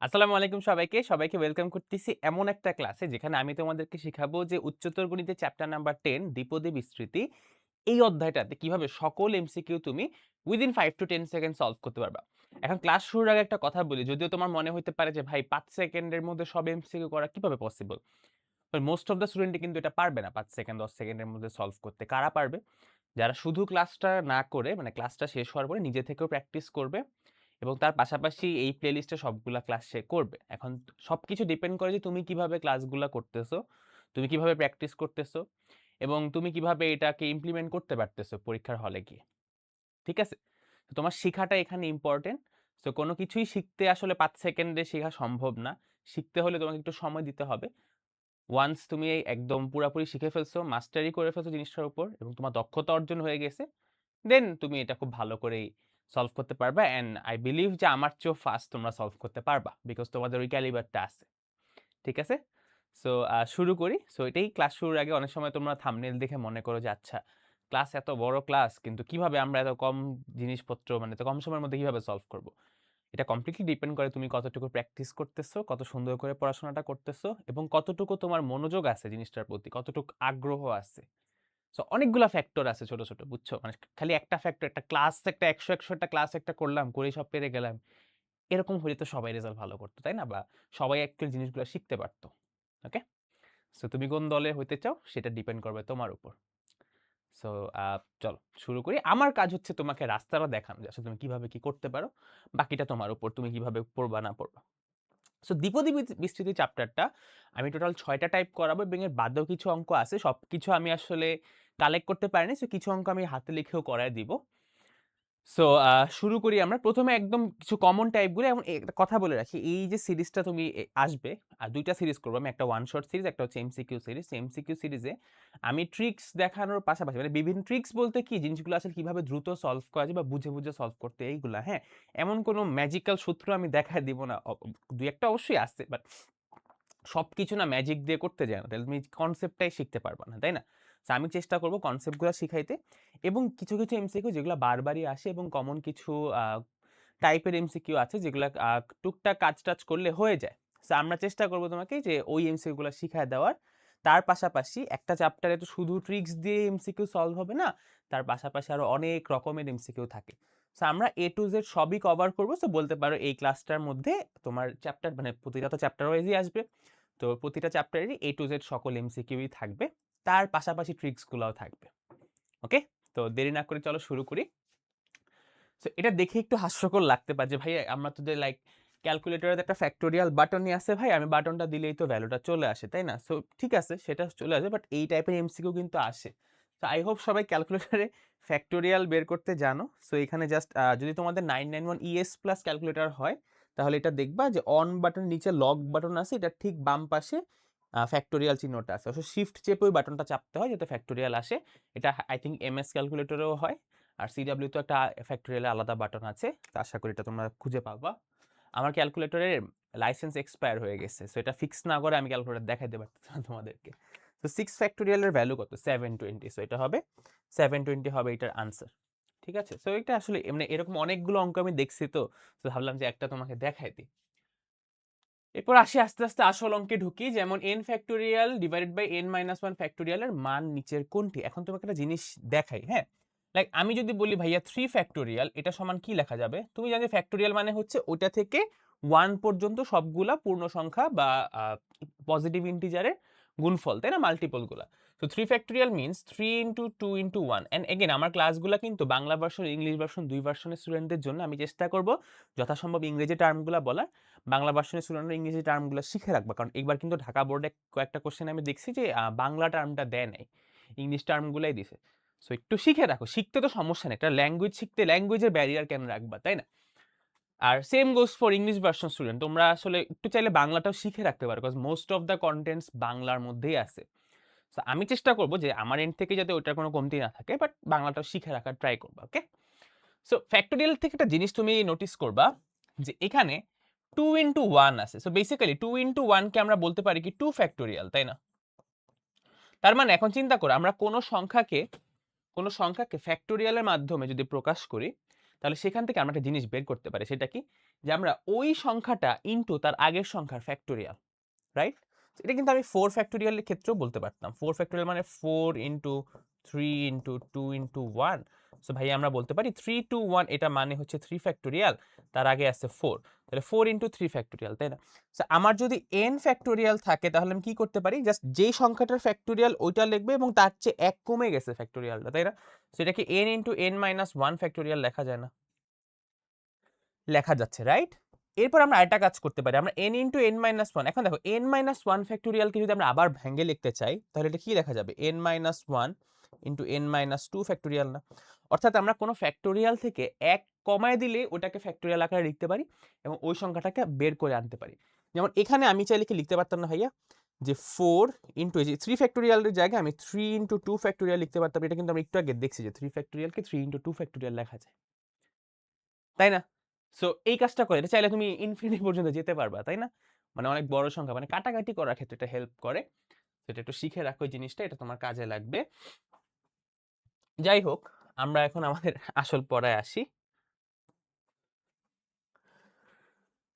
আসসালামু আলাইকুম সবাইকে ওয়েলকাম করতেছি এমন একটা ক্লাসে যেখানে আমি তোমাদেরকে শিখাবো যে উচ্চতর গণিতের চ্যাপ্টার নাম্বার 10 দ্বিপদী বিস্তৃতি এই অধ্যায়টাতে কিভাবে সকল এমসিকিউ তুমি উইদিন 5 টু 10 সেকেন্ড সলভ করতে পারবা। এখন ক্লাস শুরুর আগে একটা কথা বলি, যদিও তোমার মনে হতে পারে যে ভাই 5 সেকেন্ডের মধ্যে সব এমসিকিউ করা কিভাবে পসিবল। মোস্ট অফ দ্য স্টুডেন্টই কিন্তু এটা পারবে না 5 সেকেন্ড 10 সেকেন্ডের মধ্যে সলভ করতে। কারা পারবে? যারা শুধু ক্লাসটা না করে মানে ক্লাসটা শেষ হওয়ার পরে নিজে থেকেও প্র্যাকটিস করবে এবং তার পাশাপাশি এই প্লেলিস্টে সবগুলা ক্লাস সে করবে। এখন সবকিছু ডিপেন্ড করে যে তুমি কিভাবে ক্লাসগুলা করতেছো, তুমি কিভাবে প্র্যাকটিস করতেছো এবং তুমি কিভাবে এটাকে ইমপ্লিমেন্ট করতে পারতেছো পরীক্ষার হলে গিয়ে। ঠিক আছে? তো তোমার শিখাটা এখানে ইম্পর্টেন্ট। সো কোনো কিছুই শিখতে আসলে 5 সেকেন্ডে শেখা সম্ভব না। শিখতে হলে তোমাকে একটু সময় দিতে হবে। ওয়ান্স তুমি এই একদম পুরাপুরি শিখে ফেলছো, মাস্টারি করে ফেলছো জিনিসটার উপর এবং তোমার দক্ষতা অর্জন হয়ে গেছে, দেন তুমি এটা খুব ভালো করেই সলভ করতে পারবা। অ্যান্ড আই বিলিভ যে আমার চেয়েও ফাস্ট তোমরা সলভ করতে পারবা বিকজ তোমাদের ওই ক্যালিবারটা আছে। ঠিক আছে? সো শুরু করি। সো এটাই, ক্লাস শুরুর আগে অনেক সময় তোমরা থাম্বনেল দেখে মনে করো যে আচ্ছা ক্লাস এত বড় ক্লাস কিন্তু কিভাবে আমরা এত কম জিনিসপত্র মানে এত কম সময়ের মধ্যে কিভাবে সলভ করব। এটা কমপ্লিটলি ডিপেন্ড করে তুমি কতটুকু প্র্যাকটিস করতেছো, কত সুন্দর করে পড়াশোনাটা করতেছো এবং কতটুকু তোমার মনোযোগ আছে জিনিসটার প্রতি, কতটুকু আগ্রহ আছে। সো অনেকগুলা ফ্যাক্টর আছে ছোট, ছোট, বুঝছো? মানে খালি একটা ফ্যাক্টর, একটা ক্লাস, একটা ১০০ টা ক্লাস একটা করলাম, করেই সব পেরে গেলাম। এরকম হলে তো সবাই রেজাল্ট ভালো করত, তাই না? বা সবাই অ্যাকচুয়ালি জিনিসগুলো শিখতে পারত। ওকে? সো তুমি কোন দলে হইতে চাও সেটা ডিপেন্ড করবে তোমার উপর। সো চলো শুরু করি। আমার কাজ হচ্ছে তোমাকে রাস্তাটা দেখানো যে আসলে তুমি কিভাবে কি করতে পারো। বাকিটা তোমার উপর, তুমি কিভাবে পড়বা না পড়বা। সো দ্বিপদী বিস্তৃতি চ্যাপ্টারটা আমি টোটাল ৬ টা টাইপ করাবো এবং এর বাদেও কিছু অঙ্ক আছে। সবকিছু আমি আসলে কালেক্ট করতে পারিনি। সো কিছু অঙ্ক আমি হাতে লিখেও করায় দিব। সো শুরু করি আমরা। ১ম এ একদম কিছু কমন টাইপগুলো এবং একটা কথা বলে রাখি, এই যে সিরিজটা তুমি আসবে, ২ টা সিরিজ করব আমি। একটা ওয়ান শট সিরিজ, একটা হচ্ছে এমসিকিউ সিরিজ। এমসিকিউ সিরিজে আমি ট্রিকস দেখানোর পাশাপাশি মানে বিভিন্ন ট্রিকস বলতে কি, জিনিসগুলো আসলে কিভাবে দ্রুত সলভ করা যায় বা বুঝে, বুঝে সলভ করতে এইগুলা, হ্যাঁ? এমন কোনো ম্যাজিক্যাল সূত্র আমি দেখায় দিব না। ২ ১ টা অবশ্যই আছে, বাট সবকিছু না ম্যাজিক দিয়ে করতে যায় না। তাহলে তুমি কনসেপ্টটাই শিখতে পারবা না, তাই না? সো আমি চেষ্টা করব কনসেপ্টগুলো শিখাইতে এবং কিছু, কিছু এমসিকিউ যেগুলো বারবারই আসে এবং কমন কিছু আ টাইপের এমসিকিউ আছে যেগুলা টুকটাক কাজ-টাজ করলে হয়ে যায়। সো আমরা চেষ্টা করব তোমাকে যে ওই এমসিকিউ গুলা শিখায় দেওয়ার। তার পাশাপাশি একটা চ্যাপ্টারে তো শুধু ট্রিকস দিয়ে এমসিকিউ সলভ হবে না। তার পাশাপাশি আরো অনেক রকমের এমসিকিউ থাকে। সো আমরা A to Z সবই কভার করব। সো বলতে পারো এই ক্লাসটার মধ্যে তোমার চ্যাপ্টার মানে প্রতিটা তো চ্যাপ্টার ওয়াইজই আসবে। তো প্রতিটা চ্যাপ্টারেরই A to Z সকল এমসিকিউই থাকবে। তার পাশাপাশি ট্রিকস গুলাও থাকবে। ওকে? তো দেরি না করে চলো শুরু করি। সো এটা দেখে একটু হাস্যকর লাগতে পারে যে ভাই আমরা তো লাইক ক্যালকুলেটরে একটা ফ্যাক্টোরিয়াল বাটনই আছে ভাই, আমি বাটনটা দিলেই তো ভ্যালুটা চলে আসে, তাই না? সো ঠিক আছে, সেটা চলে আসে, বাট এই টাইপের এমসিকিউ কিন্তু আসে। তো আই হোপ সবাই ক্যালকুলেটরে ফ্যাক্টোরিয়াল বের করতে জানো। সো এখানে জাস্ট যদি তোমাদের 991 ES প্লাস ক্যালকুলেটর হয় তাহলে এটা দেখবা যে অন বাটনের নিচে লগ বাটন আছে, এটা ঠিক বাম পাশে ফ্যাক্টোরিয়াল চিহ্নটা আছে। সো শিফট চেপে ওই বাটনটা চাপতে হয় যাতে ফ্যাক্টোরিয়াল আসে। এটা আই থিংক MS ক্যালকুলেটরেও হয়। আর CW তো একটা ফ্যাক্টোরিয়ালে আলাদা বাটন আছে। তো আশা করি এটা তোমরা খুঁজে পাবা। আমার ক্যালকুলেটরের লাইসেন্স এক্সপায়ার হয়ে গেছে। সো এটা ফিক্স না করে আমি ক্যালকুলেটর দেখাইতে পারতেছি না তোমাদেরকে। তো 6 ফ্যাক্টোরিয়ালের ভ্যালু কত? 720। সো এটা হবে 720 হবে এটার আনসার। ঠিক আছে? সো এটা আসলে এমনি এরকম অনেকগুলো অঙ্ক আমি দেখছি তো। তো ভাবলাম যে একটা তোমাকে দেখাই দিই। এরপর আসি আস্তে, আস্তে আসল অঙ্কে ঢুকি। যেমন n factorial divided by n-1 factorial এর মান নিচের কোনটি? এখন তোমাকে একটা জিনিস দেখাই, হ্যাঁ? লাইক আমি যদি বলি ভাইয়া 3 ফ্যাক্টোরিয়াল এটা সমান কি লেখা যাবে? তুমি জানো ফ্যাক্টোরিয়াল মানে হচ্ছে ওইটা থেকে 1 পর্যন্ত সবগুলা পূর্ণ সংখ্যা বা পজিটিভ ইন্টিজারের গুণফল, তাই না? মাল্টিপল গুলা। তো 3 factorial means 3 into 2 into 1 and again আমার ক্লাসগুলা কিন্তু বাংলা ভার্সন, ইংলিশ ভার্সন ২ ভার্সনের স্টুডেন্টদের জন্য। আমি চেষ্টা করব যথাসম্ভব ইংরেজি টার্মগুলা বলার। বাংলা ভার্সনের স্টুডেন্টরা ইংরেজি টার্মগুলো শিখে রাখবা, কারণ একবার কিন্তু ঢাকা বোর্ডে কয়েকটা কোশ্চেন আমি দেখছি যে বাংলা টার্মটা দেয় নাই, ইংলিশ টার্মগুলাই দিছে। সো একটু শিখে রাখো, শিখতে তো সমস্যা নেই, একটা ল্যাঙ্গুয়েজ শিখতে ল্যাঙ্গুয়েজের ব্যারিয়ার কেন রাখবা, তাই না? আর same goes for English version student, তোমরা আসলে একটু চাইলে বাংলাটাও শিখে রাখতে পারো, because most of the contents বাংলার মধ্যেই আছে। সো আমি চেষ্টা করব যে আমার এন্ড থেকে যাতে ওইটার কোনো কমতি না থাকে, বাট বাংলাটাও শিখে রাখার ট্রাই করবা। ওকে? সো ফ্যাক্টোরিয়াল থেকে একটা জিনিস তুমি নোটিস করবা যে এখানে 2 ইনটু 1 আছে। সো বেসিক্যালি 2 ইনটু 1 কে আমরা বলতে পারি কি 2 ফ্যাক্টোরিয়াল, তাই না? তার মানে এখন চিন্তা করো, আমরা কোনো সংখ্যাকে ফ্যাক্টোরিয়ালের মাধ্যমে যদি প্রকাশ করি তাহলে সেখান থেকে আমরা একটা জিনিস বের করতে পারি। সেটা কি? যে আমরা ওই সংখ্যাটা ইনটু তার আগের সংখ্যার ফ্যাক্টোরিয়াল, রাইট? এটা কিন্তু আমি 4 ফ্যাক্টোরিয়ালের ক্ষেত্রেও বলতে পারতাম। 4 ফ্যাক্টোরিয়াল মানে 4 ইনটু 3 ইনটু 2 ইনটু 1। সো ভাই আমরা বলতে পারি 3 টু 1 এটা মানে হচ্ছে 3 ফ্যাক্টোরিয়াল, তার আগে আছে 4। তাহলে 4 ইনটু 3 ফ্যাক্টোরিয়াল, তাই না? সো আমার যদি n ফ্যাক্টোরিয়াল থাকে তাহলে আমি কি করতে পারি? জাস্ট যেই সংখ্যাটার ফ্যাক্টোরিয়াল ওইটা লিখবে এবং তার চেয়ে 1 কমে গেছে ফ্যাক্টোরিয়ালটা, তাই না? সো এটাকে n into n minus 1 factorial লেখা যায় না? লেখা যাচ্ছে, রাইট? এরপর আমরা আরেকটা কাজ করতে পারি। আমরা n ইনটু n মাইনাস 1, এখন দেখো n মাইনাস 1 ফ্যাক্টোরিয়ালকে যদি আমরা আবার ভেঙে লিখতে চাই তাহলে এটা কি লেখা যাবে? n minus 1 into n minus 2 factorial না? অর্থাৎ আমরা কোনো ফ্যাক্টোরিয়াল থেকে 1 কমায় দিলে ওটাকে ফ্যাক্টোরিয়াল আকারে লিখতে পারি এবং ওই সংখ্যাটাকে বের করে আনতে পারি। যেমন এখানে আমি চাইলে কি লিখতে পারতাম না ভাইয়া? যে 4 ইনটু এই যে 3 ফ্যাক্টোরিয়ালের জায়গায় আমি 3 ইনটু 2 ফ্যাক্টোরিয়াল লিখতে পারতাম। এটা কিন্তু আমরা একটু আগে দেখছি যে 3 ফ্যাক্টোরিয়ালকে 3 ইনটু 2 ফ্যাক্টোরিয়াল লেখা যায়। তাই না? সো এই কাজটা করে এটা চাইলে তুমি ইনফিনিটি পর্যন্ত যেতে পারবা, তাই না? মানে অনেক বড় সংখ্যা মানে কাটাকাটি করার ক্ষেত্রে এটা হেল্প করে। এটা একটু শিখে রাখো এই জিনিসটা, এটা তোমার কাজে লাগবে। যাই হোক, আমরা এখন আমাদের আসল পড়ায় আসি।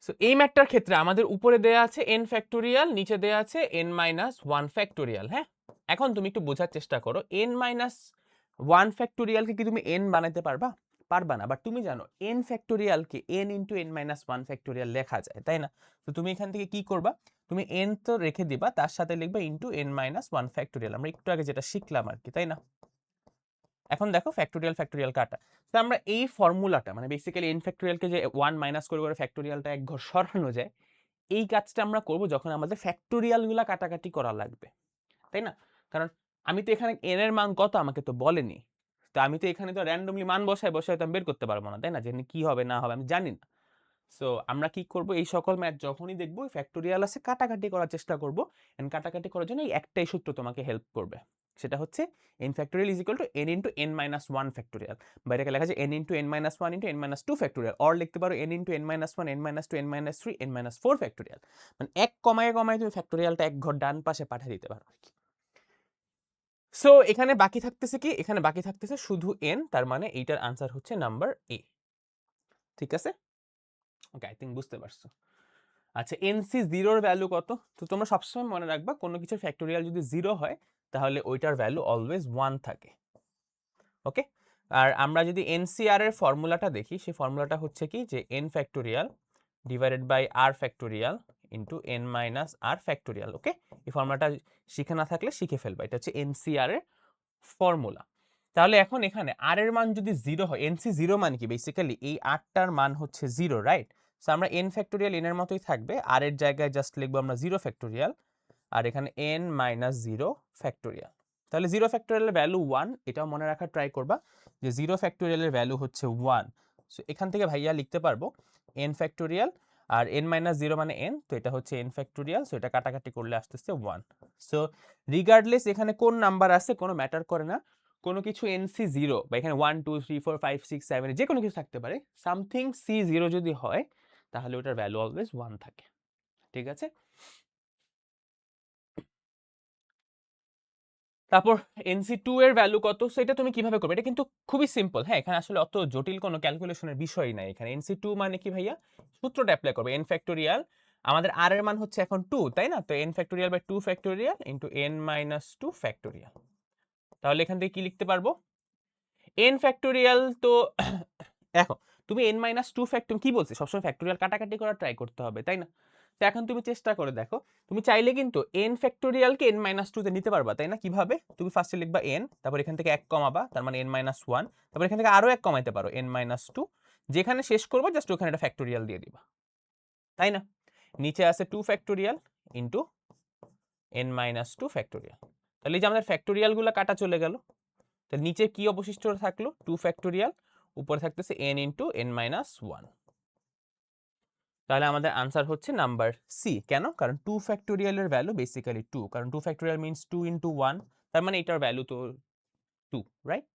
সো এই ম্যাথটার ক্ষেত্রে আমাদের উপরে দেয়া আছে n ফ্যাক্টোরিয়াল, নিচে দেয়া আছে n মাইনাস 1 ফ্যাক্টোরিয়াল, হ্যাঁ? এখন তুমি একটু বোঝার চেষ্টা করো n মাইনাস 1 ফ্যাক্টোরিয়ালকে কি তুমি n বানাইতে পারবা? পারবা না। বাট তুমি জানো n ফ্যাক্টোরিয়ালকে n into n minus 1 factorial লেখা যায়, তাই না? তো তুমি এখান থেকে কি করবা? তুমি n তো রেখে দিবা, তার সাথে লিখবা ইনটু n মাইনাস 1 ফ্যাক্টোরিয়াল। আমরা একটু আগে যেটা শিখলাম আরকি, তাই না? এখন দেখো ফ্যাক্টোরিয়াল ফ্যাক্টোরিয়াল কাটা। তো আমরা এই ফর্মুলাটা মানে বেসিক্যালি n ফ্যাক্টোরিয়ালকে যে 1 মাইনাস করে ফ্যাক্টোরিয়ালটা এক ঘর সরানো যায়, এই কাজটা আমরা করব যখন আমাদের ফ্যাক্টোরিয়ালগুলা কাটাকাটি করা লাগবে, তাই না? কারণ আমি তো এখানে n এর মান কত আমাকে তো বলেনি। তো আমি তো এখানে তো র‍্যান্ডমলি মান বসায় তো আমি বের করতে পারব না, তাই না? যে কি হবে না হবে আমি জানি না। সো আমরা কি করব? এই সকল ম্যাথ যখনই দেখব ফ্যাক্টোরিয়াল আছে কাটাকাটি করার চেষ্টা করব। এন্ড কাটাকাটি করার জন্য এই একটাই সূত্র তোমাকে হেল্প করবে। সেটা হচ্ছে n factorial is equal two n into n minus 1 factorial. বা এটাকে লেখা যায় n into n minus 1 into n minus 2 factorial. Or লিখতে পারো n into n minus 1 n minus 2 n minus 3 n minus 4 factorial. মানে এক কমায় কমায় তুমি ফ্যাক্টোরিয়ালটা এক ঘর ডান পাশে পাঠিয়ে দিতে পারো আরকি। সো এখানে বাকি থাকতেছে কি? এখানে বাকি থাকতেছে শুধু n, তার মানে এইটার আনসার হচ্ছে নাম্বার A। ঠিক আছে? ওকে, আই থিংক বুঝতে পারছো। আচ্ছা, NC 0 এর ভ্যালু কত? তো তোমরা সবসময় মনে রাখবা কোনো কিছুর ফ্যাক্টোরিয়াল যদি 0 হয় তাহলে ওইটার ভ্যালু অলওয়েজ 1 থাকে। ওকে? আর আমরা যদি NCR এর ফর্মুলাটা দেখি, সেই ফর্মুলাটা হচ্ছে কি যে n factorial divided by r factorial into n minus r factorial. Okay? এই ফর্মুলাটা শিখে না থাকলে শিখে ফেলবা। এটা হচ্ছে NCR এর ফর্মুলা। তাহলে এখন এখানে r এর মান যদি 0 হয়, NC 0 মানে কি? বেসিক্যালি এই r টার মান হচ্ছে 0, রাইট? সো আমরা n ফ্যাক্টোরিয়াল n এর মতোই থাকবে। r এর জায়গায় জাস্ট লিখবো আমরা 0 ফ্যাক্টোরিয়াল আর এখানে n মাইনাস 0 ফ্যাক্টোরিয়াল। তাহলে 0 ফ্যাক্টোরিয়ালের ভ্যালু 1, এটাও মনে রাখার ট্রাই করবা যে 0 ফ্যাক্টোরিয়ালের ভ্যালু হচ্ছে 1। সো এখান থেকে ভাইয়া লিখতে পারবো n ফ্যাক্টোরিয়াল আর n মাইনাস 0 মানে n, তো এটা হচ্ছে n ফ্যাক্টোরিয়াল। সো এটা কাটাকাটি করলে আসতেছে 1। সো রিগার্ডলেস এখানে কোন নাম্বার আছে কোনো ম্যাটার করে না। কোনো কিছু NC 0 বা এখানে 1 2 3 4 5 6 7 যে কোনো কিছু থাকতে পারে, সামথিং C0 যদি হয় তাহলে ওটার ভ্যালু অলওয়েজ 1 থাকে। ঠিক আছে? তারপর NC2 এর ভ্যালু কত? সো এটা তুমি কিভাবে করবে? এটা কিন্তু খুবই সিম্পল, হ্যাঁ? এখানে আসলে অত জটিল কোনো ক্যালকুলেশনের বিষয়ই নাই এখানে। NC2 মানে কি ভাইয়া? সূত্রটা এপ্লাই করবে। n ফ্যাক্টোরিয়াল, আমাদের r এর মান হচ্ছে এখন 2, তাই না? তো n factorial by 2 factorial into n minus 2 factorial. তাহলে এখান থেকে কি লিখতে পারবো? n ফ্যাক্টোরিয়াল তো দেখো তুমি n মাইনাস 2 তুমি কি বলছি? সবসময় ফ্যাক্টোরিয়াল কাটাকাটি করার ট্রাই করতে হবে, তাই না? তো এখন তুমি চেষ্টা করে দেখো। তুমি চাইলে কিন্তু n ফ্যাক্টোরিয়ালকে n মাইনাস 2 তে নিতে পারবা, তাই না? কিভাবে? তুমি ফার্স্টে লিখবা n, তারপর এখান থেকে 1 কমাবা, তার মানে n মাইনাস 1, তারপর এখান থেকে আরো 1 কমাইতে পারো n মাইনাস 2, যেখানে শেষ করবা জাস্ট ওখানে একটা ফ্যাক্টোরিয়াল দিয়ে দিবা, তাই না? নিচে আছে 2 factorial into n minus 2 factorial. তাহলে এই যে আমাদের ফ্যাক্টোরিয়াল গুলা কাটা চলে গেল। তাহলে নিচে কি অবশিষ্ট থাকলো? 2 ফ্যাক্টোরিয়াল, উপরে থাকতেছে n ইনটু n মাইনাস 1। তাহলে আমাদের আনসার হচ্ছে নাম্বার সি। কেন? কারণ 2 ফ্যাক্টোরিয়ালের ভ্যালু বেসিক্যালি 2, কারণ 2 ফ্যাক্টোরিয়াল মিন্স 2 ইনটু 1, তার মানে এটার ভ্যালু তো 2, রাইট?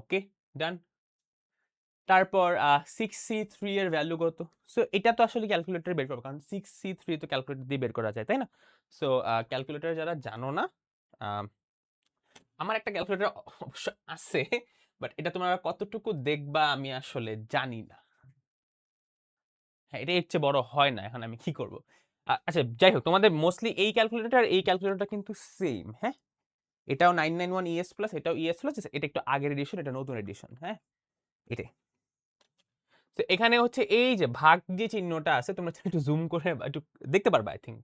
ওকে, ডান। তারপর 6C3 এর ভ্যালু কত? সো এটা তো আসলে ক্যালকুলেটরে বের করব, কারণ 6C3 তো ক্যালকুলেটর দিয়ে বের করা যায়, তাই না? সো ক্যালকুলেটর যারা জানো না, আমার একটা ক্যালকুলেটর অবশ্য আছে, বাট এটা তোমরা কতটুকু দেখবা আমি আসলে জানি না। হ্যাঁ, এটা এর চেয়ে বড় হয় না। এখন আমি কি করব? আচ্ছা যাই হোক, তোমাদের মোস্টলি এই ক্যালকুলেটর আর এই ক্যালকুলেটরটা কিন্তু সেম, হ্যাঁ? এটাও 991 ES প্লাস, এটাও ES প্লাস, এটা একটু আগের এডিশন, এটা নতুন এডিশন, হ্যাঁ? এটাই। তো এখানে হচ্ছে এই যে ভাগ যে চিহ্নটা আছে, তোমরা একটু জুম করে একটু দেখতে পারবা আই থিংক।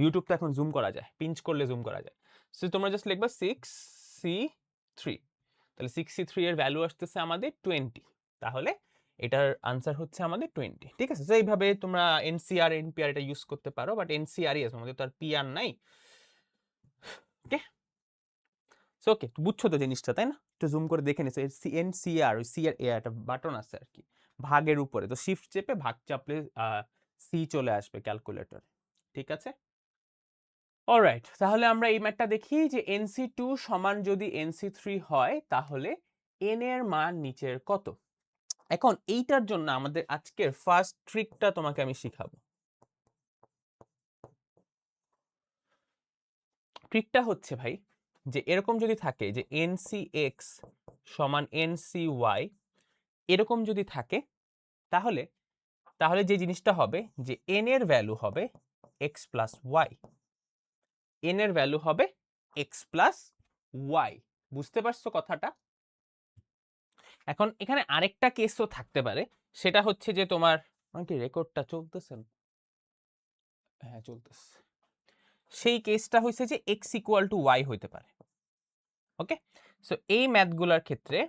ইউটিউব তো এখন জুম করা যায়, পিঞ্চ করলে জুম করা যায়। সো তোমরা জাস্ট লিখবা 6C3, তাহলে 6C3 এর ভ্যালু আসতেছে আমাদের 20, তাহলে এটার আনসার হচ্ছে আমাদের 20, ঠিক আছে? তো এইভাবে তোমরা এনসিআর এনপিআর এটা ইউজ করতে পারো, বাট এনসিআরই আছে, আমাদের তো আর পিআর নাই। ওকে, সো ওকে, বুঝছো তো জিনিসটা, তাই না? একটু জুম করে দেখে নিছো, এনসিআর, ওই সি এর একটা বাটন আছে আর কি ভাগের উপরে, তো শিফট চেপে ভাগ চাপলে সি চলে আসবে ক্যালকুলেটর, ঠিক আছে? অলরাইট, তাহলে আমরা এই ম্যাথটা দেখি যে NC2 সমান যদি NC3 হয় তাহলে n এর মান নিচের কত। এখন এইটার জন্য আমাদের আজকের ফার্স্ট ট্রিকটা তোমাকে আমি শিখাবো। ট্রিকটা হচ্ছে ভাই, যে এরকম যদি থাকে যে NCX সমান NCY, এরকম যদি থাকে তাহলে তাহলে যে জিনিসটা হবে যে n এর ভ্যালু হবে x প্লাস y, n এর ভ্যালু হবে x প্লাস y। বুঝতে পারছো কথাটা? এখন এখানে আরেকটা কেসও থাকতে পারে, সেটা হচ্ছে যে তোমার কি রেকর্ডটা চলতেছে? হ্যাঁ চলতেছে। সেই কেসটা হচ্ছে যে x ইকুয়াল টু y হইতে পারে। ওকে, সো এই ম্যাথগুলোর ক্ষেত্রে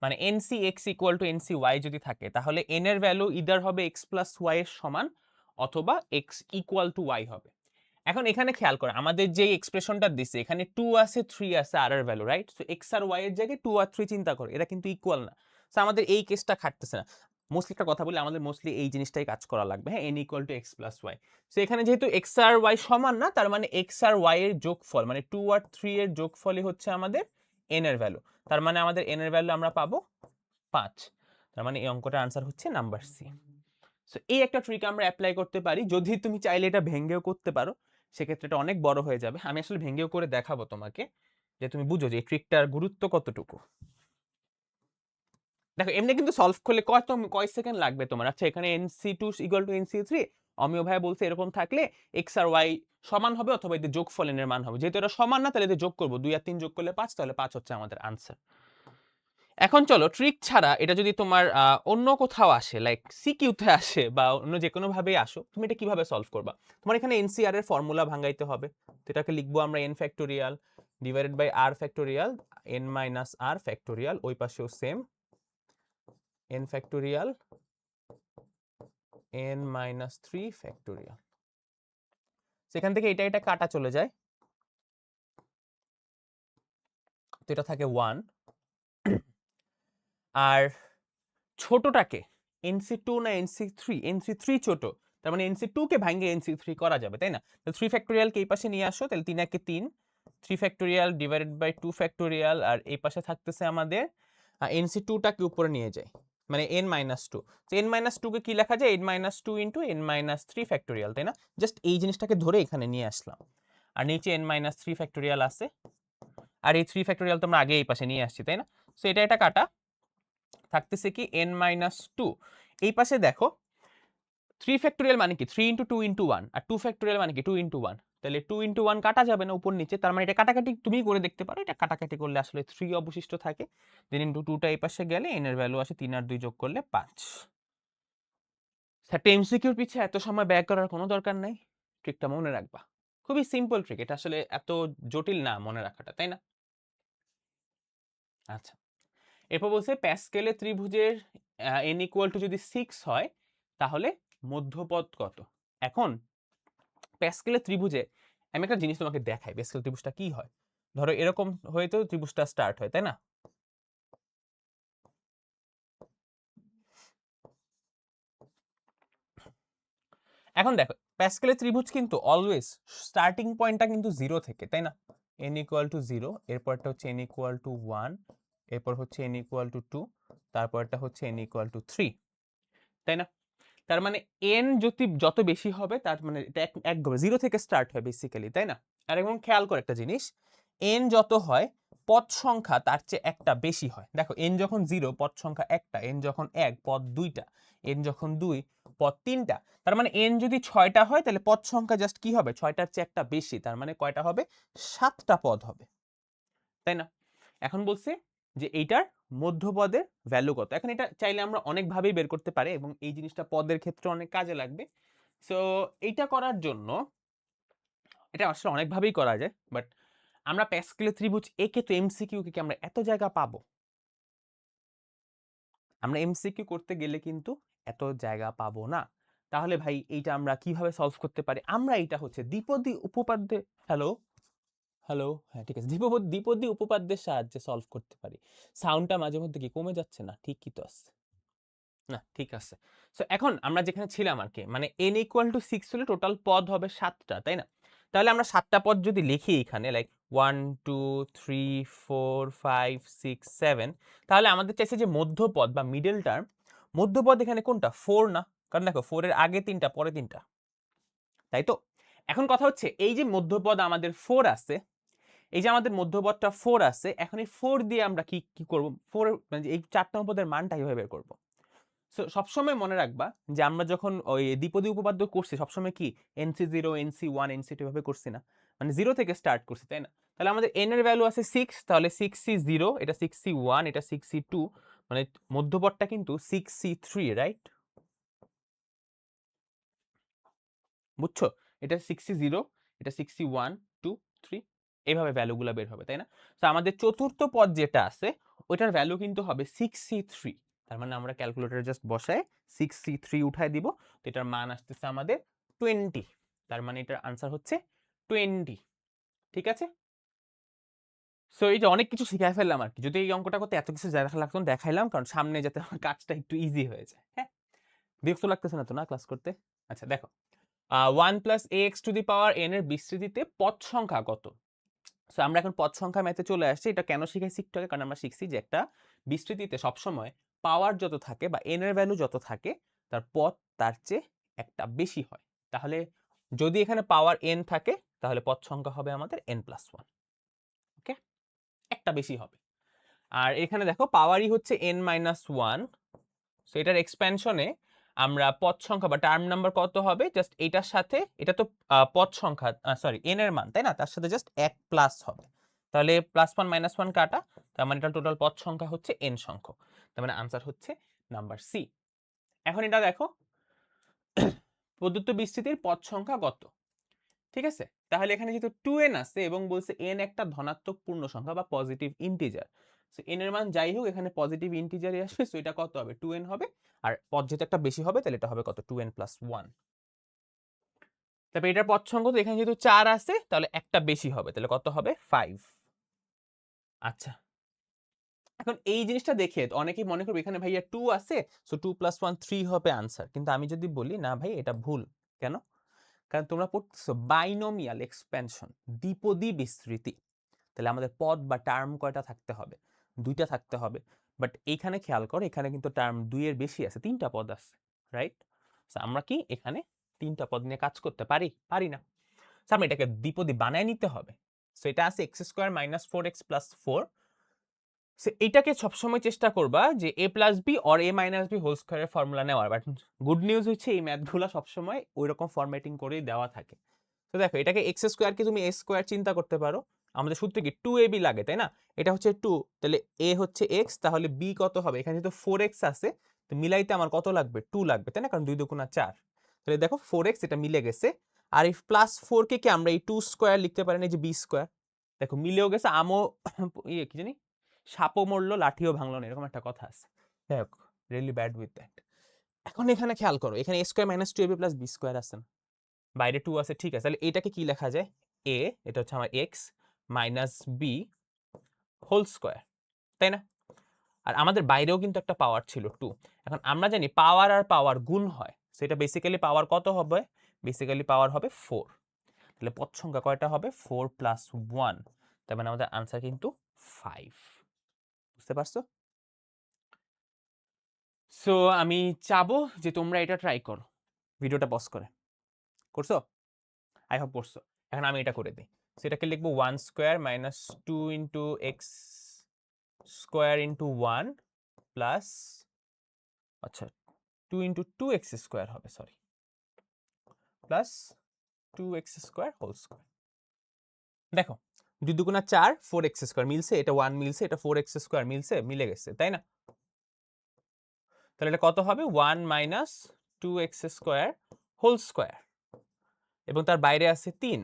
মানে NCX ইকুয়াল টু NCY যদি থাকে তাহলে n এর ভ্যালু ইদার হবে x প্লাস y এর সমান অথবা x ইকুয়াল টু y হবে। এখন এখানে খেয়াল করো, আমাদের যে এক্সপ্রেশনটা দিছে এখানে 2 আছে 3 আছে আর এর ভ্যালু, রাইট? সো x আর y এর জায়গায় 2 আর 3 চিন্তা করো, এরা কিন্তু ইকুয়াল না। সো আমাদের এই কেসটা খাটতেছে না। মোস্টলি একটা কথা বলি, আমাদের মোস্টলি এই জিনিসটাই কাজ করা লাগবে, হ্যাঁ, n equal to x plus y। So এখানে যেহেতু x আর y সমান না, তার মানে x আর y এর যোগফল মানে 2 আর 3 এর যোগফলই হচ্ছে আমাদের n এর ভ্যালু। তার মানে আমাদের n এর ভ্যালু আমরা পাবো 5। তার মানে এই অঙ্কটার আনসার হচ্ছে নাম্বার সি। সো এই একটা ট্রিক আমরা অ্যাপ্লাই করতে পারি, যদি তুমি চাইলে এটা ভেঙ্গেও করতে পারো, সেক্ষেত্রে এটা অনেক বড় হয়ে যাবে। আমি আসলে ভেঙ্গেও করে দেখাবো তোমাকে, যে তুমি বুঝো যে এই ট্রিকটার গুরুত্ব কতটুকু। দেখো এমনি কিন্তু সলভ করলে কয় সেকেন্ড লাগবে তোমার। আচ্ছা এখানে NC2 ইকুয়াল টু NC3, অমিয় ভাই বলছে এরকম থাকলে x আর y সমান হবে অথবা এদের যোগফল n এর মান হবে। যেহেতু এটা সমান না, তাহলে এদের যোগ করবো, 2 আর 3 যোগ করলে 5, তাহলে 5 হচ্ছে আমাদের আনসার। এখন চলো ট্রিক ছাড়া এটা যদি তোমার অন্য কোথাও আসে, লাইক সিকিউতে আসে বা অন্য যে কোনো ভাবেই আসো, তুমি এটা কিভাবে সলভ করবা? তোমার এখানে এনসিআর এর ফর্মুলা ভাঙাইতে হবে। তো এটাকে লিখবো আমরা n factorial divided by r factorial n minus r factorial, ওই পাশেও same n factorial n minus 3 factorial. সেখান থেকে এটা এটা কাটা চলে যায়, তো এটা থাকে 1। আর ছোটটাকে NC2 না NC3? NC3 ছোট, তার মানে NC2 কে ভাঙিয়ে NC3 করা যাবে, তাই না? তো 3 ফ্যাক্টোরিয়াল কে এই পাশে নিয়ে আসো, তাহলে 3 একে 3, 3 ফ্যাক্টোরিয়াল ডিভাইডেড বাই 2 ফ্যাক্টোরিয়াল, আর এই পাশে থাকতেছে আমাদের NC2 টাকে উপরে নিয়ে যায়, মানে n মাইনাস 2। তো n মাইনাস 2 কে কি লেখা যায়? n minus 2 into n minus 3 factorial, তাই না? জাস্ট এই জিনিসটাকে ধরে এখানে নিয়ে আসলাম। আর নিচে n মাইনাস 3 ফ্যাক্টোরিয়াল আছে, আর এই 3 ফ্যাক্টোরিয়াল তো আমরা আগে এই পাশে নিয়ে আসছি, তাই না? সো এটা এটা কাটা থাকতেছে কি n মাইনাস 2। এই পাশে দেখো 3 ফ্যাক্টোরিয়াল মানে কি 3 ইন্টু 2 ইন্টু 1, আর 2 ফ্যাক্টোরিয়াল মানে কি 2 ইন্টু 1। তাহলে 2 ইন্টু 1 কাটা যাবে না উপর নিচে, তার মানে এটা কাটাকাটি তুমি করে দেখতে পারো, এটা কাটাকাটি করলে আসলে 3 অবশিষ্ট থাকে। দেন ইন্টু 2টা এই পাশে গেলে n এর ভ্যালু আসে 3 আর 2 যোগ করলে 5। একটা এমসিকিউর পিছে এত সময় ব্যয় করার কোনো দরকার নাই, ট্রিকটা মনে রাখবা। খুবই সিম্পল ট্রিক, এটা আসলে এত জটিল না মনে রাখাটা, তাই না? আচ্ছা, এরপর বলছে প্যাসকেলে ত্রিভুজের n ইকুয়াল টু যদি 6 হয় তাহলে মধ্যপদ কত। এখন প্যাসকেলের ত্রিভুজে আমি একটা জিনিস তোমাকে দেখাই, প্যাসকেল ত্রিভুজটা কি হয়। ধরো এরকম হয়ে তো ত্রিভুজটা স্টার্ট হয়, তাই না? এখন দেখো প্যাসকেলের ত্রিভুজ কিন্তু অলওয়েজ স্টার্টিং পয়েন্টটা কিন্তু 0 থেকে, তাই না? n ইকুয়াল টু 0, এরপরটা হচ্ছে n ইকুয়াল টু 1, এরপর হচ্ছে n ইকুয়াল টু 2, তারপরটা হচ্ছে n ইকুয়াল টু 3, তাই না? তার মানে n যত বেশি হবে তার মানে এটা একদম 0 থেকে স্টার্ট হয় বেসিক্যালি, তাই না? আর এবং খেয়াল করে একটা জিনিস, n যত হয় পদ সংখ্যা তার চেয়ে একটা বেশি হয়। দেখো n যখন 0 পদ সংখ্যা একটা, n যখন 1 পদ দুইটা, n যখন 2 পদ তিনটা। তার মানে n যদি 6টা হয় তাহলে পদ সংখ্যা জাস্ট কি হবে, 6টার চেয়ে একটা বেশি, তার মানে কয়টা হবে, 7টা পদ হবে, তাই না? এখন বলছে যে এইটার মধ্যপদের ভ্যালু কত। এখন এটা চাইলে আমরা অনেকভাবেই বের করতে পারি এবং এই জিনিসটা পদের ক্ষেত্রে অনেক কাজে লাগবে। সো এইটা করার জন্য এটা আসলে অনেকভাবেই করা যায়, বাট আমরা প্যাসকেলের ত্রিভুজ একে তো এমসিকিউ কে কি আমরা এত জায়গা পাবো? আমরা এমসিকিউ করতে গেলে কিন্তু এত জায়গা পাবো না। তাহলে ভাই এইটা আমরা কিভাবে সলভ করতে পারি? আমরা এটা হচ্ছে দ্বিপদী উপপাদ্যে, হ্যালো হ্যালো, হ্যাঁ ঠিক আছে, দ্বিপদী উপপাদ্যের সাহায্যে সলভ করতে পারি। সাউন্ডটা মাঝে মধ্যে কি কমে যাচ্ছে? না ঠিকই তো আছে, না ঠিক আছে। সো এখন আমরা যেখানে ছিলাম আর কি, মানে n = 6 হলে টোটাল পদ হবে 7টা, তাই না? তাহলে আমরা 7টা পদ যদি লিখি এখানে, লাইক 1 2 3 4 5 6 7, তাহলে আমাদের চাইছে যে মধ্যপদ বা মিডল টার্ম। মধ্যপদ এখানে কোনটা? 4 না, কারণ দেখো 4 এর আগে 3টা পরে 3টা, তাই তো? এখন কথা হচ্ছে এই যে মধ্যপদ আমাদের 4 আছে, এই যে আমাদের মধ্যপদটা 4 আছে, এখন এই 4 দিয়ে আমরা কি কি করব? 4 মানে এই 4 নম্বর পদের মানটা কিভাবে বের করব? সো সবসময় মনে রাখবা যে আমরা যখন ওই দ্বিপদী উপপাদ্য করছি সবসময় কি NC0 NC1 NC2 এভাবে করছি না, মানে 0 থেকে স্টার্ট করছি, তাই না? তাহলে আমাদের n এর ভ্যালু আছে 6, তাহলে 6C0, এটা 6C1, এটা 6C2, মানে মধ্যপদটা কিন্তু 6C3, রাইট? বুঝছো? এটা 6C0, এটা 6C1 2 3, এইভাবে ভ্যালুগুলো বের হবে, তাই না? তো আমাদের চতুর্থ পদ যেটা আছে ওইটার ভ্যালু কিন্তু হবে 6C3। তার মানে আমরা ক্যালকুলেটরে জাস্ট বসায় 6C3 উঠায় দিব, তো এটার মান আসতেছে আমাদের 20। তার মানে এটার আনসার হচ্ছে 20, ঠিক আছে? সো এই যে অনেক কিছু শিখাই ফেললাম আর কি। যদি এই অঙ্কটা করতে এত কিছু দেখা লাগতো না, দেখাইলাম কারণ সামনে যাতে আমার কাজটা একটু ইজি হয়ে যায়। হ্যাঁ, বিরক্ত লাগতেছে না তো না ক্লাস করতে? আচ্ছা দেখো, 1 plus ax two the power n এর বিস্তৃতিতে পদ সংখ্যা কত? সো আমরা এখন পদ সংখ্যা ম্যাথে চলে আসছি। এটা কেন শিখাইছি একটু আগে, কারণ আমরা শিখছি যে একটা বিস্তৃতিতে সবসময় পাওয়ার যত থাকে বা n এর ভ্যালু যত থাকে তার পদ তার চেয়ে একটা বেশি হয়। তাহলে যদি এখানে পাওয়ার n থাকে তাহলে পদ সংখ্যা হবে আমাদের n+1, ওকে? একটা বেশি হবে। আর এখানে দেখো পাওয়ারই হচ্ছে n-1, সো এটার এক্সপ্যানশনে আমরা পদ সংখ্যা বা টার্ম নাম্বার কত হবে, জাস্ট এটার সাথে এটা তো পদ সংখ্যা, সরি n এর মান, তাই না? তার সাথে জাস্ট 1 প্লাস হবে, তাহলে +1 -1 কাটা, তার মানে এটা টোটাল পদ সংখ্যা হচ্ছে n সংখ্যক, তার মানে আনসার হচ্ছে নাম্বার সি। এখন এটা দেখো প্রদত্ত বিস্তৃতির পদ সংখ্যা কত, ঠিক আছে? তাহলে এখানে যেহেতু 2n আছে এবং বলছে n একটা ধনাত্মক পূর্ণ সংখ্যা বা পজিটিভ ইন্টিজার, সো n এর মান যাই হোক এখানে পজিটিভ ইন্টিজারই আসবে, সো এটা কত হবে, 2n হবে। আর পদ যেহেতু একটা বেশি হবে তাহলে এটা হবে কত, 2n+1। তারপর এটার পদ সংখ্যা তো এখানে যেহেতু 4 আছে তাহলে একটা বেশি হবে, তাহলে কত হবে, 5। আচ্ছা, এখন এই জিনিসটা দেখে অনেকেই মনে করবে এখানে ভাইয়া 2 আছে, সো 2 + 1 3 হবে আনসার। কিন্তু আমি যদি বলি না ভাই এটা ভুল, কেন? কারণ তোমরা পড়তেছো বাইনোমিয়াল এক্সপ্যানশন, দ্বিপদী বিস্তৃতি, তাহলে আমাদের পদ বা টার্ম কয়টা থাকতে হবে, 2টা থাকতে হবে। বাট এইখানে খেয়াল করো এখানে কিন্তু টার্ম 2 এর বেশি আছে, 3টা পদ আছে, রাইট? সো আমরা কি এখানে 3টা পদ নিয়ে কাজ করতে পারি? পারি না। সো আমরা এটাকে দ্বিপদী বানায় নিতে হবে। সো এটা আছে x² - 4x + 4। সো এইটাকে সবসময় চেষ্টা করবা যে a + b or a - b whole স্কয়ারের ফর্মুলা নেওয়ার। বাট গুড নিউজ হচ্ছে এই ম্যাথগুলা সবসময় ওইরকম ফরম্যাটিং করেই দেওয়া থাকে। তো দেখো এটাকে x² কে তুমি a² চিন্তা করতে পারো। আমাদের সূত্রে কি 2ab লাগে, তাই না? এটা হচ্ছে 2, তাহলে a হচ্ছে x, তাহলে b কত হবে? এখানে যেহেতু 4x আছে, তো মিলাইতে আমার কত লাগবে? 2 লাগবে, তাই না? কারণ 2 × 2 = 4। তাহলে দেখো 4x এটা মিলে গেছে। আর এই +4 কে কি আমরা এই 2² লিখতে পারি না, এই যে b²? দেখো মিলেও গেছে, আমও কি জানি, সাপও মরলো লাঠিও ভাঙলো না, এরকম একটা কথা আছে। যাই হোক, রিয়েলি ব্যাড উইথ দ্যাট। এখন এখানে খেয়াল করো এখানে a² - 2ab + b² আছে না? বাইরে 2 আছে, ঠিক আছে। তাহলে এটাকে কি লেখা যায়? a, এটা হচ্ছে আমার x - b হোল স্কয়ার, তাই না? আর আমাদের বাইরেও কিন্তু একটা পাওয়ার ছিল 2। এখন আমরা জানি পাওয়ার আর পাওয়ার গুণ হয়, সেটা বেসিক্যালি পাওয়ার কত হবে? বেসিক্যালি পাওয়ার হবে 4। তাহলে পদ সংখ্যা কয়টা হবে? 4 + 1, তার মানে আমাদের আনসার কিন্তু 5। বুঝতে পারছো? সো আমি চাবো যে তোমরা এটা ট্রাই করো, ভিডিওটা পজ করে। করছো? আই হোপ করছো। এখন আমি এটা করে দিই। সেটাকে লিখবো 1 square minus 2 into x square into 1 plus, আচ্ছা 2 ইন্টু 2x স্কোয়ার হবে, sorry, plus 2x square whole square. দেখো 2 দুগুণা 4, 4x স্কোয়ার মিলছে, এটা 1 মিলছে, এটা 4x স্কোয়ার মিলছে, মিলে গেছে, তাই না? তাহলে এটা কত হবে? 1 minus 2x square whole square, এবং তার বাইরে আছে 3,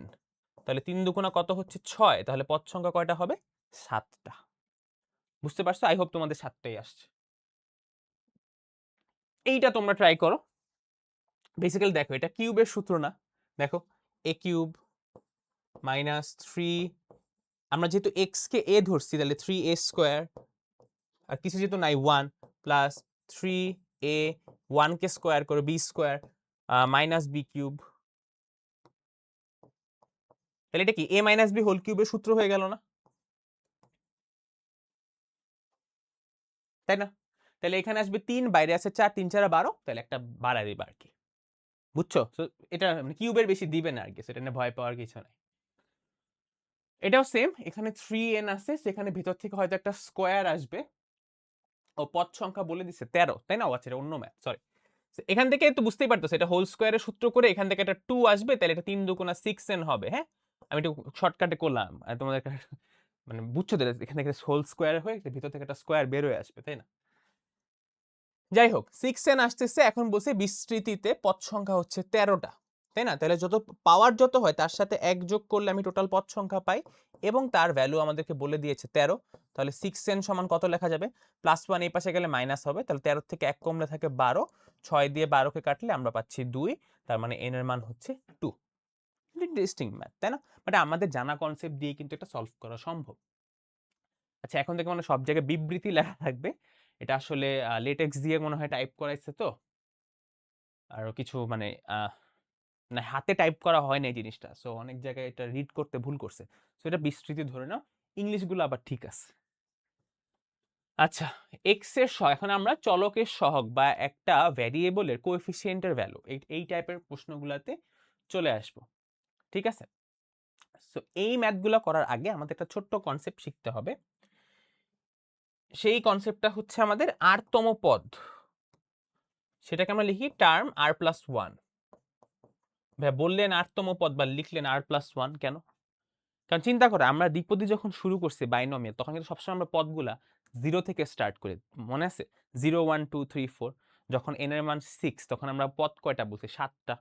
তাহলে 3 দুগুণা কত হচ্ছে? 6, তাহলে পদ সংখ্যা কয়টা হবে? 7টা। বুঝতে পারছো? আই হোপ তোমাদের 7টাই আসছে। এইটা তোমরা ট্রাই করো। বেসিক্যালি দেখো এটা কিউবের সূত্র না, দেখো a কিউব মাইনাস 3, আমরা যেহেতু x কে a ধরছি তাহলে 3a স্কোয়ার, আর কিছু যেহেতু নাই 1 প্লাস 3a, 1 কে স্কোয়ার করে b square minus b cube. তাহলে এটা কি a মাইনাস b হোল কিউবের সূত্র হয়ে গেল না? তাই না? তাহলে এখানে আসবে 3, বাইরে আছে 4, 3 4 12, তাহলে একটা বাড়ায় দিবা আর কি। বুঝছো? সো এটা কিউবের বেশি দিবে না আর কি, সেটা নিয়ে ভয় পাওয়ার কিছু নাই। এটাও সেম, এখানে 3n আছে, সেখানে ভিতর থেকে হয়তো একটা স্কোয়ার আসবে, ও পদ সংখ্যা বলে দিছে 13, তাই না? আচ্ছা এটা অন্য ম্যাথ, সরি। এখান থেকে তো বুঝতেই পারতেছো এটা হোল স্কোয়ারের সূত্র করে এখান থেকে একটা 2 আসবে, তাহলে এটা 3 দুগুণা 6n হবে। হ্যাঁ, আমি একটু শর্টকাটে করলাম, আর তোমাদের মানে বুঝছো তো, এখান থেকে হোল স্কোয়ার হয়ে ভিতর থেকে একটা স্কোয়ার বের হয়ে আসবে, তাই না? যাই হোক 6n আসতেছে, এখন বলছে বিস্তৃতিতে পদ সংখ্যা হচ্ছে 13টা, তাই না? তাহলে যত পাওয়ার যত হয় তার সাথে 1 যোগ করলে আমি টোটাল পদ সংখ্যা পাই, এবং তার ভ্যালু আমাদেরকে বলে দিয়েছে 13। তাহলে 6n সমান কত লেখা যাবে? +1 এই পাশে গেলে মাইনাস হবে, তাহলে 13 থেকে 1 কমলে থাকে 12, 6 দিয়ে 12কে কাটলে আমরা পাচ্ছি 2, তার মানে n এর মান হচ্ছে 2। ইন্টারেস্টিং ম্যাথ, তাই না? বাট আমাদের জানা কনসেপ্ট দিয়ে কিন্তু এটা সলভ করা সম্ভব। আচ্ছা এখন থেকে মানে সব জায়গায় বিবৃতি লেখা থাকবে, এটা আসলে লেটেক্স দিয়ে মনে হয় টাইপ করাইছে, তো আরো কিছু মানে না হাতে টাইপ করা হয় না এই জিনিসটা, সো অনেক জায়গায় এটা রিড করতে ভুল করছে, সো এটা বিস্তৃতি ধরে নাও, ইংলিশগুলো আবার ঠিক আছে। আচ্ছা এক্স এর এখন আমরা চলকের সহগ বা একটা ভ্যারিয়েবলের কোএফিসিয়েন্টের ভ্যালু এই টাইপের প্রশ্নগুলোতে চলে আসবো, ঠিক আছে? সো এই ম্যাথগুলো করার আগে আমাদের একটা ছোট্ট কনসেপ্ট শিখতে হবে, সেই কনসেপ্টটা হচ্ছে আমাদের r তম পদ, সেটাকে আমরা লিখি টার্ম r+1। ভাই বললেন r তম পদ বা লিখলেন r+1 কেন? কারণ চিন্তা করো আমরা দ্বিপদী যখন শুরু করছি বাইনোমিয়াল, তখন কিন্তু সবসময় আমরা পদগুলা 0 থেকে স্টার্ট করি, মনে আছে? 0 1 2 3 4, যখন n এর মান 6 তখন আমরা পদ কয়টা বলছি? 7টা,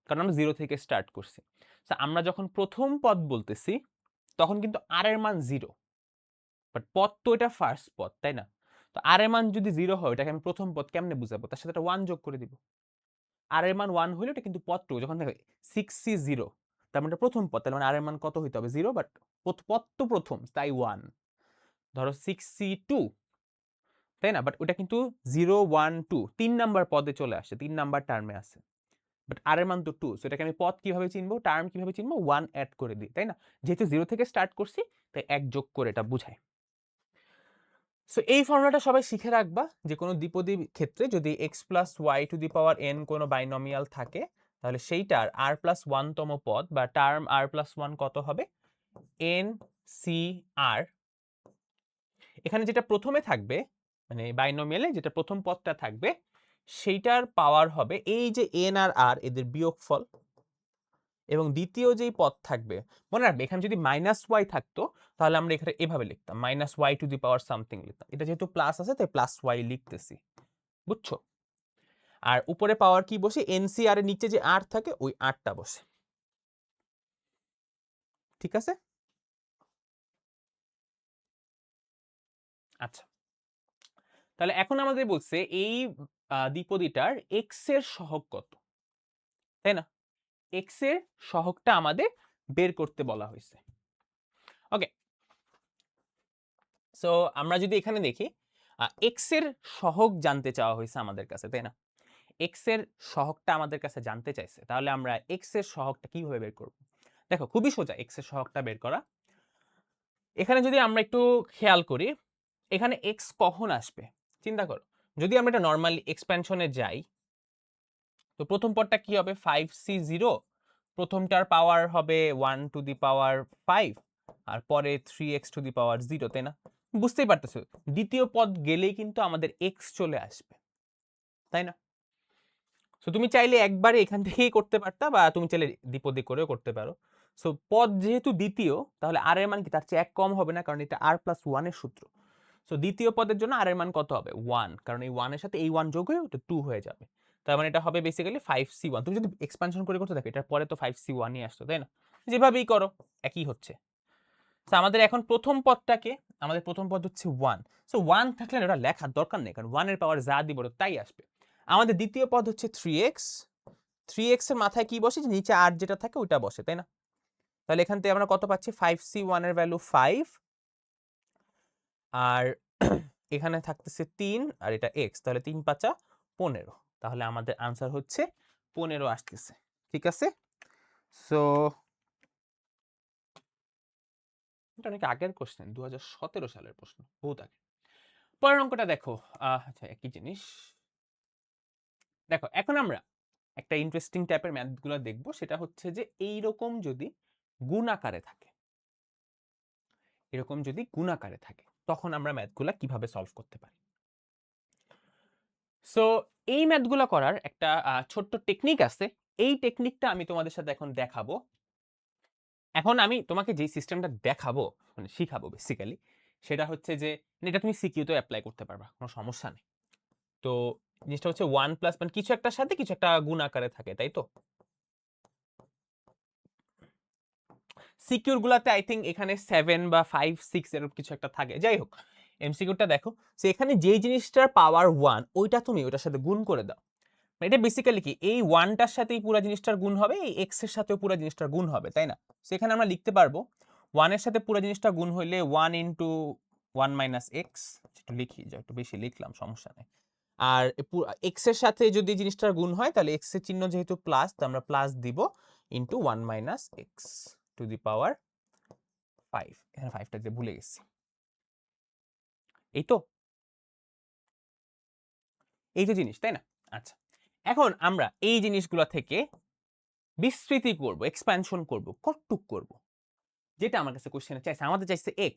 কারণ আমরা 0 থেকে স্টার্ট করছি। তো আমরা যখন প্রথম পদ বলতেছি তখন কিন্তু r এর মান 0, বাট পদ তো এটা ফার্স্ট পদ, তাই না? তো r এর মান যদি 0 হয় এটাকে আমি প্রথম পদ কেমনে বুঝাবো? তার সাথে একটা 1 যোগ করে দিব। r এর মান 1 হইলে এটা কিন্তু পদ 2, যখন দেখো 6c0, তার মানে প্রথম পদ, তার মানে r এর মান কত হইতে হবে? 0, বাট পদ তো প্রথম, তাই 1। ধরো 6c2, তাই না? বাট ওটা কিন্তু 0 1 2 3 নাম্বার পদে চলে আসে, 3 নাম্বার টার্মে আছে, বাট r এর মান তো 2, সো এটাকে আমি পদ কিভাবে চিনবো, টার্ম কিভাবে চিনবো? 1 অ্যাড করে দিই, তাই না? যেহেতু 0 থেকে স্টার্ট করছি তাই 1 যোগ করে এটা বুঝায়। সো এই ফর্মুলাটা সবাই শিখে রাখবা, যে কোনো দ্বিপদী ক্ষেত্রে যদি x+y⁴n কোনো বাইনোমিয়াল থাকে, তাহলে সেইটার r+1তম পদ বা টার্ম r+1 কত হবে? NCR। এখানে যেটা প্রথমে থাকবে, মানে বাইনোমিয়ালে যেটা প্রথম পদটা থাকবে সেইটার পাওয়ার হবে এই যে n আর r এদের বিয়োগফল, এবং দ্বিতীয় যেই পদ থাকবে, মনে রাখবে এখানে যদি -y থাকতো তাহলে আমরা এখানে এভাবে লিখতাম -y⁴ সামথিং লিখতাম, এটা যেহেতু প্লাস আছে তাই +y লিখতেছি, বুঝছো? আর উপরে পাওয়ার কি বসে? NCR এর নিচে যে r থাকে ওই rটা বসে, ঠিক আছে? আচ্ছা তাহলে এখন আমাদের বলছে এই দ্বিপদীটার x এর সহগ কত, তাই না? x এর সহগটা আমাদের বের করতে বলা হয়েছে। ওকে, সো আমরা যদি এখানে দেখি x এর সহগ জানতে চাওয়া হয়েছে আমাদের কাছে, তাই না? x এর সহগটা আমাদের কাছে জানতে চাইছে, তাহলে আমরা x এর সহগটা কিভাবে বের করব? দেখো খুবই সোজা x এর সহগটা বের করা। এখানে যদি আমরা একটু খেয়াল করি, এখানে x কখন আসবে চিন্তা করো, যদি আমরা এটা নরমালি এক্সপ্যানশনে যাই, তো প্রথম পদটা কি হবে? 5c0 প্রথমটার পাওয়ার হবে 1 টু দি পাওয়ার 5 আর পরে 3x টু দি পাওয়ার 0, তাই না? বুঝতেই পারতেছো দ্বিতীয় পদ গেলেই কিন্তু আমাদের x চলে আসবে, তাই না? সো তুমি চাইলে একবারে এখান থেকেই করতে পারতা বা তুমি চাইলে দ্বিপদী করেও করতে পারো। সো পদ যেহেতু দ্বিতীয় তাহলে r এর মান কি তার চেয়ে 1 কম হবে না, কারণ এটা r প্লাস 1 এর সূত্র। সো দ্বিতীয় পদের জন্য r এর মান কত হবে 1, কারণ এই 1 এর সাথে এই 1 যোগ হয়ে ওটা 2 হয়ে যাবে। তার মানে এটা হবে বেসিক্যালি 5c1। তুমি যদি এক্সপানশন করে করতে থাকো এটার পরে তো 5c1 ই আসতো, তাই না? যেভাবেই করো একই হচ্ছে। সো আমাদের এখন প্রথম পদটাকে, আমাদের প্রথম পদ হচ্ছে 1। সো 1 থাকলে না ওটা লেখার দরকার নেই, কারণ 1 এর পাওয়ার যা দিব তাই আসবে। আমাদের দ্বিতীয় পদ হচ্ছে 3x। 3x এর মাথায় কি বসে, যে নিচে r যেটা থাকে ওইটা বসে, তাই না? তাহলে এখান থেকে আমরা কত পাচ্ছি 5c1 এর ভ্যালু 5 আর এখানে থাকতেছে 3 আর এটা x, তাহলে 3 5 15। তাহলে আমাদের आंसर হচ্ছে 15 আসতেছে, ঠিক আছে? সো এটা অনেক আগের কোশ্চেন, 2017 সালের প্রশ্ন, বহুত আগে। পরের অঙ্কটা দেখো, আচ্ছা একই জিনিস। দেখো এখন আমরা একটা ইন্টারেস্টিং টাইপের ম্যাথগুলো দেখব, সেটা হচ্ছে যে এইরকম যদি গুণ আকারে থাকে, এরকম যদি গুণ আকারে থাকে তখন আমরা ম্যাথগুলো কিভাবে সলভ করতে পারি। সো এই ম্যাথগুলো করার একটা ছোট্ট টেকনিক আছে, এই টেকনিকটা আমি তোমাদের সাথে এখন দেখাবো। এখন আমি তোমাকে যে সিস্টেমটা দেখাবো, মানে শিখাবো বেসিক্যালি, সেটা হচ্ছে যে এটা তুমি সিকিউতেও অ্যাপ্লাই করতে পারবা, কোনো সমস্যা নেই। তো জিনিসটা হচ্ছে 1 প্লাস মানে কিছু একটার সাথে কিছু একটা গুণ আকারে থাকে, তাই তো? সিকিউর গুলাতে আই থিঙ্ক এখানে 7 বা 5 6 এরকম কিছু একটা থাকে, যাই হোক এমসিকিউটা দেখো। সো এখানে যেই জিনিসটার পাওয়ার 1 ওইটা তুমি ওটার সাথে গুণ করে দাও। এটা বেসিক্যালি কি, এই 1টার সাথেই পুরো জিনিসটার গুণ হবে, এই x এর সাথেও পুরো জিনিসটার গুণ হবে, তাই না? সো এখানে আমরা লিখতে পারবো 1 এর সাথে পুরো জিনিসটা গুণ হইলে 1 ইনটু 1 মাইনাস x, একটু লিখি, যা একটু বেশি লিখলাম সমস্যা নেই। আর x এর সাথে যদি জিনিসটার গুণ হয় তাহলে x এর চিহ্ন যেহেতু প্লাস, তো আমরা প্লাস দিব into 1 minus x to the power 5। এখানে 5টা দিয়ে ভুলে গেছি। এই তো, এই যে জিনিস, তাই না? আচ্ছা, এখন আমরা এই জিনিসগুলো থেকে বিস্তৃতি করব, এক্সপ্যানশন করব, কটটুক করব, যেটা আমার কাছে কোশ্চেনে চাইছে, আমাদের চাইছে x।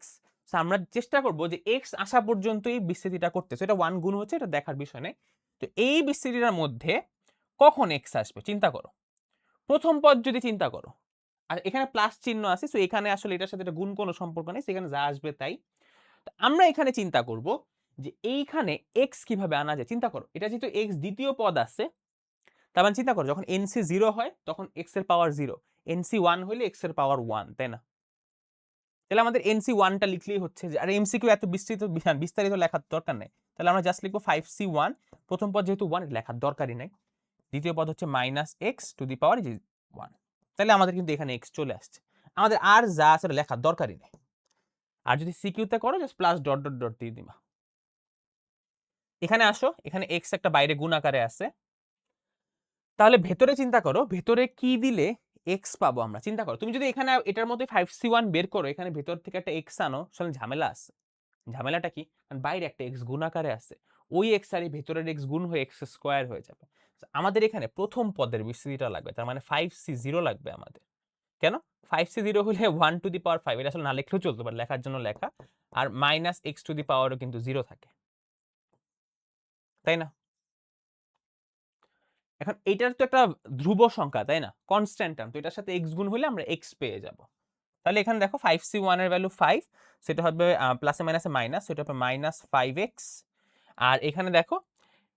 সো আমরা চেষ্টা করব যে x আসা পর্যন্তই বিস্তৃতিটা করতে। সো এটা 1 গুণ হচ্ছে, এটা দেখার বিষয় নেই। তো এই বিস্তৃতিটার মধ্যে কখন x আসবে চিন্তা করো। প্রথম পদ যদি চিন্তা করো, আর এখানে প্লাস চিহ্ন আছে, সো এখানে আসলে এটার সাথে এটা গুণ কোনো সম্পর্ক নেই, সেখানে যা আসবে তাই। আমরা এখানে চিন্তা করব যে এইখানে x কিভাবে আনা যায়। চিন্তা করো, এটা যেহেতু x দ্বিতীয় পদ আছে, তার মানে চিন্তা করো যখন nc 0 হয় তখন x এর পাওয়ার 0, nc 1 হইলে x এর পাওয়ার 1, তাই না? তাহলে আমাদের nc 1টা লিখলেই হচ্ছে যে, আর এমসিকিউ এত বিস্তারিত লেখার দরকার নেই। তাহলে আমরা জাস্ট লিখবো 5c1, প্রথম পদ যেহেতু 1 লেখার দরকারই নাই। দ্বিতীয় পদ হচ্ছে minus x to the power 1। তাহলে আমাদের কিন্তু এখানে x চলে আসছে, আমাদের আর যা আছে লেখার দরকারই নেই। আর যদি সিকিউতে করো just plus dot dot dot দিয়ে দিবা। এখানে আসো, এখানে x একটা বাইরে গুণ আকারে আছে, তাহলে ভেতরে চিন্তা করো ভেতরে কি দিলে x পাবো আমরা। চিন্তা করো তুমি যদি এখানে এটার মধ্যে 5c1 বের করো, এখানে ভেতর থেকে একটা x আনো, আসলে ঝামেলা আছে। ঝামেলাটা কি, কারণ বাইরে একটা x গুণ আকারে আছে, ওই x আর এই ভেতরের x গুণ হয়ে x স্কয়ার হয়ে যাবে। আমাদের এখানে প্রথম পদের বিস্তৃতিটা লাগবে, তার মানে 5c0 লাগবে আমাদের। কেন 5c0 হলে 1 টু দি পাওয়ার 5, এটা আসলে না লিখলেও চলতে পারে, লেখার জন্য লেখা। আর মাইনাস x টু দি পাওয়ারও কিন্তু 0 থাকে, তাই না? এখন এইটার তো একটা ধ্রুব সংখ্যা, তাই না? কনস্ট্যান্ট টার্ম, তো এটার সাথে x গুণ হলে আমরা x পেয়ে যাব। তাহলে এখানে দেখো 5c1 এর ভ্যালু 5, সেটা হবে প্লাসে মাইনাসে মাইনাস, সেটা হবে মাইনাস 5x। আর এখানে দেখো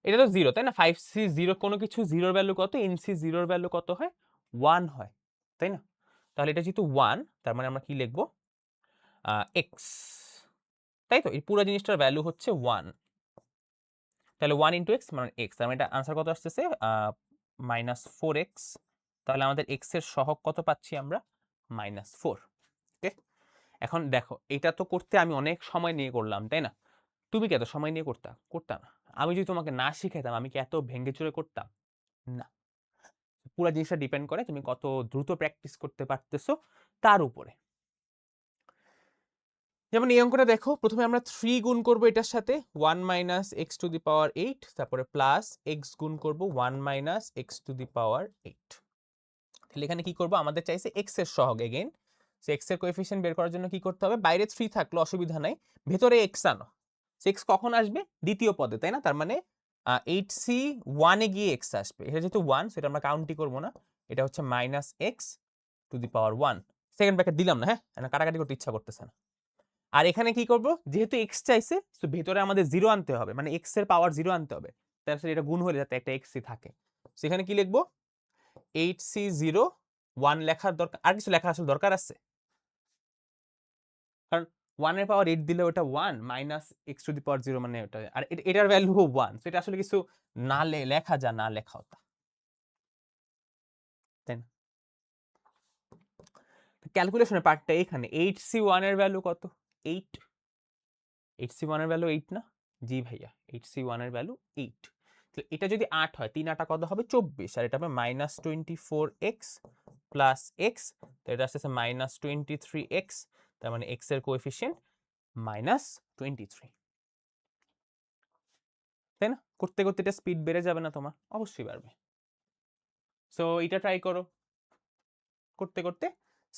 এটা তো 0, তাই না? 5c0 কোনো কিছু 0 এর ভ্যালু কত, nc0 এর ভ্যালু কত হয় 1 হয়, তাই না? তাহলে এটা যেহেতু 1, তার মানে আমরা কি লিখবো x, তাই তো? এই পুরো জিনিসটার ভ্যালু হচ্ছে 1। তাহলে 1 ইনটু x মানে x, তার মানে এটা আনসার কত আসতেছে মাইনাস 4x। তাহলে আমাদের x এর সহগ কত পাচ্ছি আমরা মাইনাস 4। ওকে, এখন দেখো এটা তো করতে আমি অনেক সময় নিয়ে করলাম, তাই না? তুমি কি এত সময় নিয়ে করতাম না? আমি যদি তোমাকে না শিখাইতাম আমি কি এত ভেঙে চুরে করতাম না? পুরো জিনিসটা ডিপেন্ড করে তুমি কত দ্রুত প্র্যাকটিস করতে পারতেছো তার উপরে। যেমন এই অঙ্কটা দেখো, প্রথমে আমরা 3 গুণ করব এটার সাথে 1 মাইনাস x টু দি পাওয়ার 8, তারপরে প্লাস x গুণ করব 1 মাইনাস x টু দি পাওয়ার 8। তাহলে এখানে কি করব, আমাদের চাইছে x এর সহগ এগেইন। সো x এর কোএফিসিয়েন্ট বের করার জন্য কি করতে হবে, বাইরে 3 থাকলো অসুবিধা নাই, ভেতরে x আনো। সো x কখন আসবে, দ্বিতীয় পদে, তাই না? তার মানে 8c 1 এ গিয়ে x আসবে। এটা যেহেতু 1 সেটা আমরা কাউন্টই করব না। এটা হচ্ছে -x to the power 1। Second bracket দিলাম না, হ্যাঁ, না কাটাকাটি করতে ইচ্ছা করতেছে না। আর এখানে কি করব, যেহেতু x চাইছে সো ভেতরে আমাদের 0 আনতে হবে, মানে x এর পাওয়ার 0 আনতে হবে। তাহলে এটা গুণ হলে যাতে একটা x থাকে। সেখানে কি লিখবো, 8c0 1 লেখার দরকার, আর কিছু লেখা আসলে দরকার আছে? কারণ 1 এর পাওয়ার 8 দিলে ওটা 1 মাইনাস x টু দি পাওয়ার 0 মানে ওটা, আর এটার ভ্যালু 1, সো এটা আসলে কিছু না লেখা যা না লেখা হতা, তাই না? ক্যালকুলেশনের পার্টটা এখানে 8c1 এর ভ্যালু কত, 8। 8c1 এর ভ্যালু 8 না? জি ভাইয়া, 8c1 এর ভ্যালু 8। তো এটা যদি 8 হয়, 3 8 কত হবে, 24, আর এটা হবে -24x প্লাস x, তো এটা আসছে -23x, তার মানে x এর কোএফিসিয়েন্ট -23, তাই না? করতে করতে এটা স্পিড বেড়ে যাবে না তোমার? অবশ্যই বাড়বে। সো এটা ট্রাই করো, করতে করতে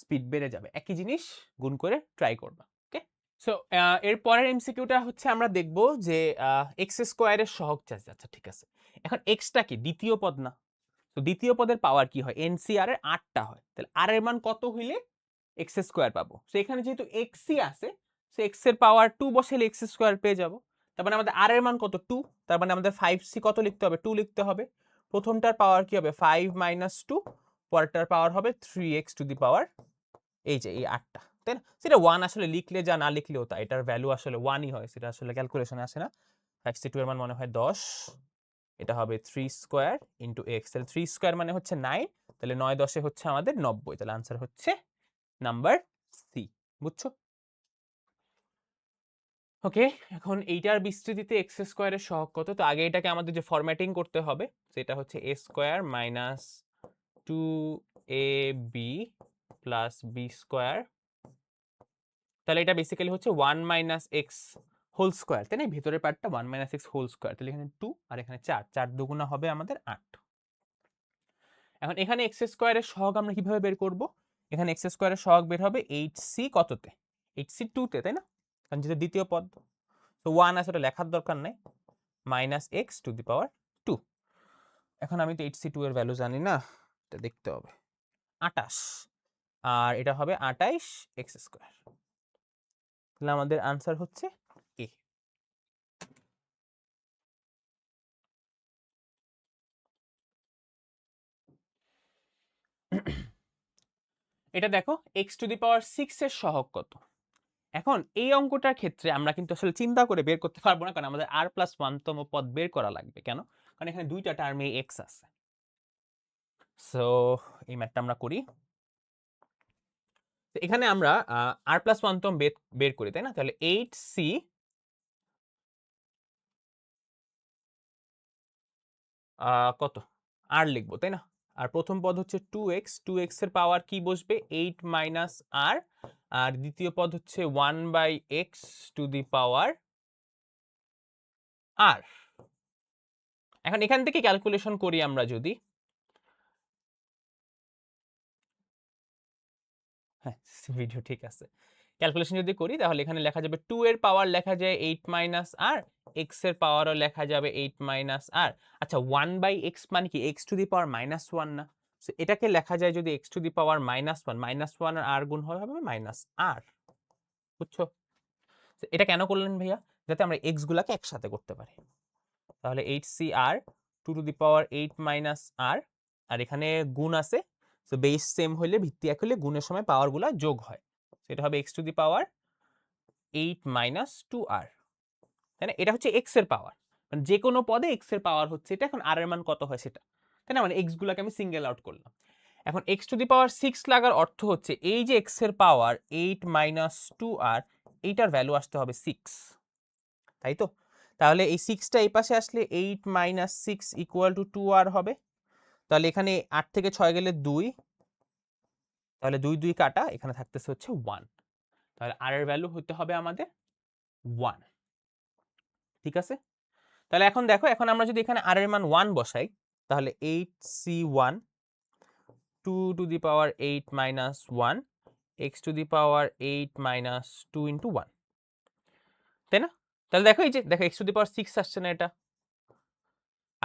স্পিড বেড়ে যাবে, একই জিনিস গুণ করে ট্রাই করবা। ওকে, সো এর পরের এমসিকিউটা হচ্ছে আমরা দেখব যে এক্স স্কোয়ারের সহগ চাইছে। আচ্ছা ঠিক আছে, এখন এক্সটা কি দ্বিতীয় পদ না? তো দ্বিতীয় পদের পাওয়ার কি হয়, এনসিআর এর 8টা হয়, তাহলে আর এর মান কত হইলে এক্স স্কোয়ার পাবো? সো এখানে যেহেতু এক্সই আছে, সো এক্স এর পাওয়ার 2 বসাইলে এক্স স্কোয়ার পেয়ে যাব। তার মানে আমাদের আর এর মান কত, 2, তার মানে আমাদের 5c কত লিখতে হবে, 2 লিখতে হবে। প্রথমটার পাওয়ার কি হবে, 5 - 2, পরেরটার পাওয়ার হবে 3x টু দি পাওয়ার এই যে এই 8টা, তাই না? সেটা 1 আসলে লিখলে যা, না লিখলেও তা, এটার ভ্যালু আসলে 1ই হয়, সেটা আসলে ক্যালকুলেশনে আসে না। 5c2 এর মান মনে হয় 10, এটা হবে 3 স্কয়ার ইনটু x, তাহলে 3 স্কয়ার মানে হচ্ছে 9, তাহলে 9 10 এ হচ্ছে আমাদের 90, তাহলে आंसर হচ্ছে নাম্বার সি। বুঝছো? ওকে, এখন এইটার বিস্তৃতিতে x স্কয়ারের সহগ কত? তো আগে এটাকে আমাদের যে ফরম্যাটিং করতে হবে সেটা হচ্ছে a square minus 2ab plus b square, তাহলে এটা বেসিক্যালি হচ্ছে 1 মাইনাস এক্স হোল স্কোয়ার, তাই না? ভিতরের পার্টটা 1 মাইনাস এক্স হোল স্কোয়ার, তাহলে এখানে 2 আর এখানে 4, 4 দুগুণা হবে আমাদের 8। এখন এখানে এক্স স্কোয়ারের সহগ আমরা কিভাবে বের করব? এখানে এক্স স্কোয়ারের সহগ বের হবে 8c কততে, 8c 2তে, তাই না? কারণ যেটা দ্বিতীয় পদ, তো 1 আছে ওটা লেখার দরকার নাই, minus x to the power 2। এখন আমি তো 8c2 এর ভ্যালু জানি না, এটা দেখতে হবে, 28, আর এটা হবে 28 এক্স স্কোয়ার, তাহলে আমাদের আনসার হচ্ছে এ। এটা দেখো x টু দি পাওয়ার 6 এর সহগ কত? এখন এই অঙ্কটার ক্ষেত্রে আমরা কিন্তু আসলে চিন্তা করে বের করতে পারবো না, কারণ আমাদের r প্লাস 1 তম পদ বের করা লাগবে। কেন? কারণ এখানে দুইটা টার্মে x আছে। সো এই ম্যাথটা আমরা করি। তো এখানে আমরা r প্লাস 1 তম বের করি, তাই না? তাহলে 8c কত, r লিখবো, তাই না? আর প্রথম পদ হচ্ছে 2x, 2x এর পাওয়ার কি বসবে, 8 মাইনাস r, আর দ্বিতীয় পদ হচ্ছে 1 by x to the power r। এখন এখান থেকে ক্যালকুলেশন করি আমরা যদি, হ্যাঁ ভিডিও ঠিক আছে, ক্যালকুলেশন যদি করি তাহলে এখানে লেখা যাবে 2 এর পাওয়ার লেখা যায় 8 মাইনাস r, x এর পাওয়ারও লেখা যাবে 8 মাইনাস r। আচ্ছা 1 বাই x মানে কি, x to the power minus 1 না? সো এটাকে লেখা যায় যদি x টু দি পাওয়ার -1, -1 আর r গুণ হবে মাইনাস r। বুঝছো? এটা কেন করলেন ভাইয়া? যাতে আমরা x গুলাকে একসাথে করতে পারি। তাহলে 8cr 2 to the power 8 minus r, আর এখানে গুণ আছে, সো বেস সেম হইলে ভিত্তি এক হইলে গুণের সময় পাওয়ারগুলা যোগ হয়, সেটা হবে x to the power 8 minus 2r, তাই না? এটা হচ্ছে x এর পাওয়ার, মানে যে কোনো পদে x এর পাওয়ার হচ্ছে এটা, এখন r এর মান কত হয় সেটা, তাই না? মানে x গুলাকে আমি সিঙ্গেল আউট করলাম। এখন x টু দি পাওয়ার 6 লাগার অর্থ হচ্ছে এই যে x এর পাওয়ার 8 মাইনাস 2r, এইটার ভ্যালু আসতে হবে 6, তাই তো? তাহলে এই 6টা এই পাশে আসলে 8 মাইনাস 6 ইকুয়াল টু 2r হবে। তাহলে এখানে 8 থেকে 6 গেলে 2, তাহলে 2 2 কাটা, এখানে থাকতেছে হচ্ছে 1, তাহলে r এর ভ্যালু হতে হবে আমাদের 1। ঠিক আছে? তাহলে এখন দেখো, এখন আমরা যদি এখানে r এর মান 1 বসাই, তাহলে 8c1 2 to the power 8 minus 1 x to the power 8 minus 2 into 1, তাই না? তাহলে দেখো এই যে দেখো x to the power 6 আসছে না এটা,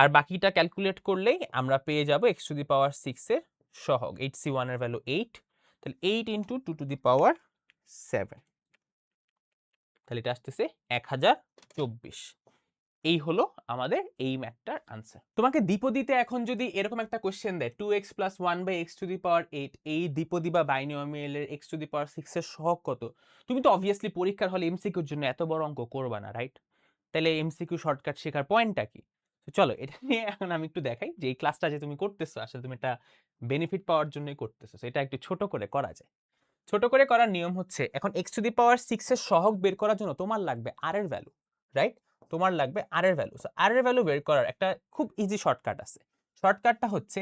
আর বাকিটা ক্যালকুলেট করলেই আমরা পেয়ে যাব x to the power 6 এর সহগ। 8c1 এর ভ্যালু 8, তাহলে 8 into 2 to the power 7, তাহলে এটা আসতেছে 1024। এই হলো আমাদের এই ম্যাথটার আনসার। তোমাকে দ্বিপদীতে এখন যদি এরকম একটা কোশ্চেন দেয় 2x plus 1 by x to the power 8, এই দ্বিপদী বা বাইনোমিয়ালের x to the power 6 এর সহগ কত, তুমি তো অবভিয়াসলি পরীক্ষার হলে এমসিকিউর জন্য এত বড় অঙ্ক করবা না, রাইট? তাহলে এমসিকিউ শর্টকাট শেখার পয়েন্টটা কি? তো চলো এটা নিয়ে এখন আমি একটু দেখাই যে এই ক্লাসটা যে তুমি করতেছো আসলে তুমি একটা বেনিফিট পাওয়ার জন্যই করতেছো, এটা একটু ছোট করে করা যায়। ছোট করে করার নিয়ম হচ্ছে, এখন x to the power 6 এর সহগ বের করার জন্য তোমার লাগবে r এর ভ্যালু, রাইট? তোমার লাগবে r এর ভ্যালু। সো r এর ভ্যালু বের করার একটা খুব ইজি শর্টকাট আছে। শর্টকাটটা হচ্ছে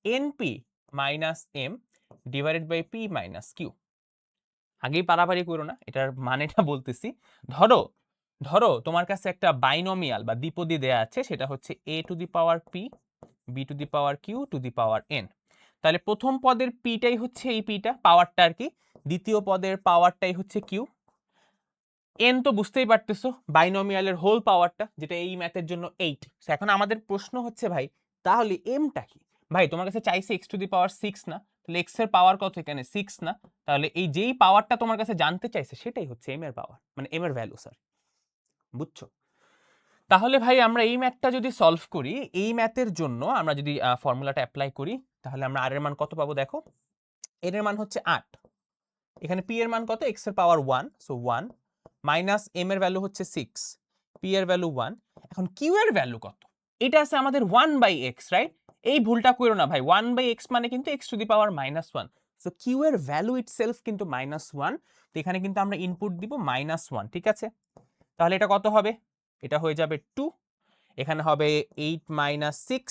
np minus m divided by p minus q। আগেই পারাপারি করো না, এটার মানেটা বলতেছি। ধরো ধরো তোমার কাছে একটা বাইনোমিয়াল বা দ্বিপদী দেয়া আছে, সেটা হচ্ছে a two the power p b two the power q two the power n। তাহলে প্রথম পদের পিটাই হচ্ছে এই পিটা, পাওয়ারটা আর কি, দ্বিতীয় পদের পাওয়ারটাই হচ্ছে কিউ। এন তো বুঝতেই পারতেছো বাইনোমিয়ালের হোল পাওয়ারটা, যেটা এই ম্যাথের জন্য 8। এখন আমাদের প্রশ্ন হচ্ছে ভাই তাহলে এমটা কি? ভাই তোমার কাছে চাইছে x টু দি পাওয়ার 6 না, তাহলে x এর পাওয়ার কত এখানে 6 না, তাহলে এই যেই পাওয়ারটা তোমার কাছে জানতে চাইছে সেটাই হচ্ছে m এর পাওয়ার, মানে m এর ভ্যালু, স্যার। বুঝছো? তাহলে ভাই আমরা এই ম্যাথটা যদি সলভ করি, এই ম্যাথের জন্য আমরা যদি ফর্মুলাটা অ্যাপ্লাই করি, তাহলে আমরা r এর মান কত পাবো দেখো। n এর মান হচ্ছে 8, এখানে p এর মান কত, x এর পাওয়ার 1, সো 1 মাইনাস m এর ভ্যালু হচ্ছে 6, p এর ভ্যালু 1। এখন q এর ভ্যালু কত? এটা আছে আমাদের 1 বাই x, রাইট? এই ভুলটা করো না ভাই, 1 বাই x মানে কিন্তু x to the power -1, so q এর ভ্যালু ইটসেলফ কিন্তু -1। তো এখানে কিন্তু আমরা ইনপুট দিব -1, ঠিক আছে? তাহলে এটা কত হবে? এটা হয়ে যাবে 2, এখানে হবে 8 মাইনাস 6,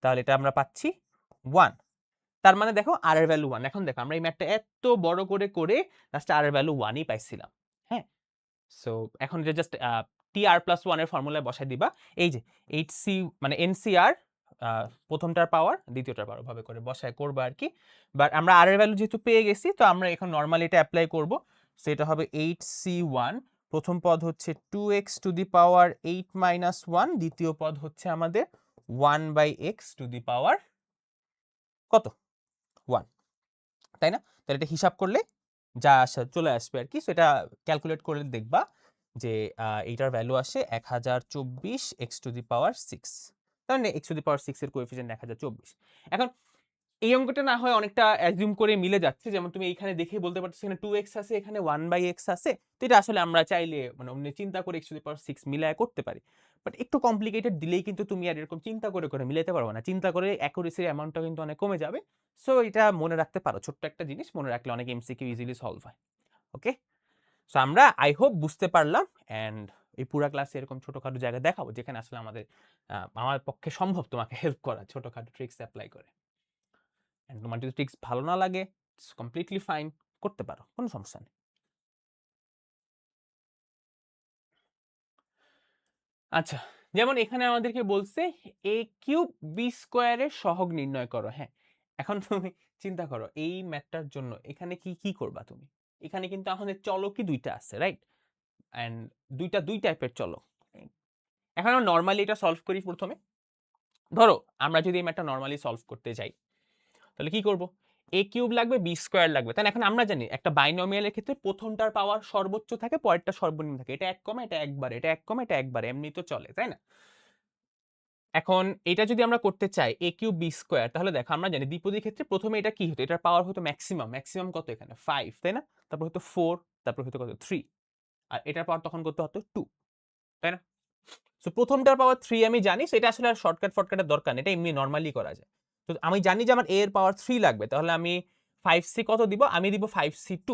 তাহলে এটা আমরা পাচ্ছি 1। তার মানে দেখো r এর ভ্যালু 1। এখন দেখো আমরা এই ম্যাথটা এত বড় করে করে লাস্টে r এর ভ্যালু 1ই পাইছিলাম, হ্যাঁ? সো এখন এটা জাস্ট tr প্লাস 1 এর ফর্মুলায় বসাই দিবা। এই যে 8c মানে ncr, প্রথমটার পাওয়ার দ্বিতীয়টার পাওয়ার ভাবে করে বসায় করবা আর কি। বাট আমরা r এর ভ্যালু যেহেতু পেয়ে গেছি, তো আমরা এখন নরমালি এটা অ্যাপ্লাই করব। সো এটা হবে 8c1, প্রথম পদ হচ্ছে 2x to the power 8 minus 1, দ্বিতীয় পদ হচ্ছে আমাদের 1 বাই x টু দি পাওয়ার কত, 1, তাই না? তাহলে এটা হিসাব করলে যা আসা চলে আসবে আর কি। সো এটা ক্যালকুলেট করলে দেখবা যে এইটার ভ্যালু আসে 1024 x টু দি পাওয়ার 6, তার মানে x টু দি পাওয়ার 6 এর কোএফিসিয়েন্ট 1024। এখন এই অঙ্কটা না হয় অনেকটা অ্যাজিউম করে মিলে যাচ্ছে, যেমন তুমি এইখানে দেখেই বলতে পারছো এখানে 2x আছে, এখানে 1/x আছে। তো এটা আসলে আমরা চাইলে মানে অমনি চিন্তা করে x টু দি পাওয়ার 6 মিলায় করতে পারি। বাট একটু কমপ্লিকেটেড দিলেই কিন্তু তুমি আর এরকম চিন্তা করে করে মিলাতে পারবে না, চিন্তা করে অ্যাকুরেসির অ্যামাউন্টটা কিন্তু অনেক কমে যাবে। সো এটা মনে রাখতে পারো, ছোট্ট একটা জিনিস মনে রাখলে অনেক এমসিকিউ ইজিলি সলভ হয়। ওকে, সো আমরা আই হোপ বুঝতে পারলাম। অ্যান্ড এই পুরা ক্লাসে এরকম ছোটখাটো জায়গা দেখাবো যেখানে আসলে আমাদের আমার পক্ষে সম্ভব তোমাকে হেল্প করা ছোটখাটো ট্রিক্স অ্যাপ্লাই করে। অ্যান্ড তোমার যদি ট্রিক্স ভালো না লাগে, ইটস কমপ্লিটলি ফাইন, করতে পারো, কোনো সমস্যা নেই। আচ্ছা, যেমন এখানে আমাদেরকে বলছে a কিউব বি স্কোয়ারের সহগ নির্ণয় করো। হ্যাঁ, এখন তুমি চিন্তা করো এই ম্যাথটার জন্য এখানে কি কি করবা তুমি। এখানে কিন্তু আমাদের চলকই দুইটা আছে, রাইট? অ্যান্ড দুইটা দুই টাইপের চলক। এখন আমরা নর্মালি এটা সলভ করি প্রথমে। ধরো আমরা যদি এই ম্যাথটা নর্মালি সলভ করতে যাই, তাহলে কি করব? a কিউব লাগবে b স্কয়ার লাগবে, তাই না? এখন আমরা জানি একটা বাইনোমিয়ালের ক্ষেত্রে প্রথমটার পাওয়ার সর্বোচ্চ থাকে, পরেরটা সর্বনিম্ন থাকে। এটা 1 কমা এটা একবারে, এটা 1 কমা এটা একবারে, এমনি তো চলে, তাই না? এখন এটা যদি আমরা করতে চাই a কিউব b স্কয়ার, তাহলে দেখো আমরা জানি দ্বিপদীর ক্ষেত্রে প্রথমে এটা কি হতো, এটার পাওয়ার হতো ম্যাক্সিমাম। ম্যাক্সিমাম কত এখানে 5, তাই না? তারপর হতো 4, তারপর হতো কত 3, আর এটার পাওয়ার তখন কত হতো 2, তাই না? সো প্রথমটার পাওয়ার 3 আমি জানি, সেটা আসলে আর শর্টকাট ফটকাটের দরকার নেই, এটা এমনি নরমালি করা যায়। তো আমি জানি যে আমার a এর পাওয়ার 3 লাগবে, তাহলে আমি 5c কত দিব? আমি দিব 5c2।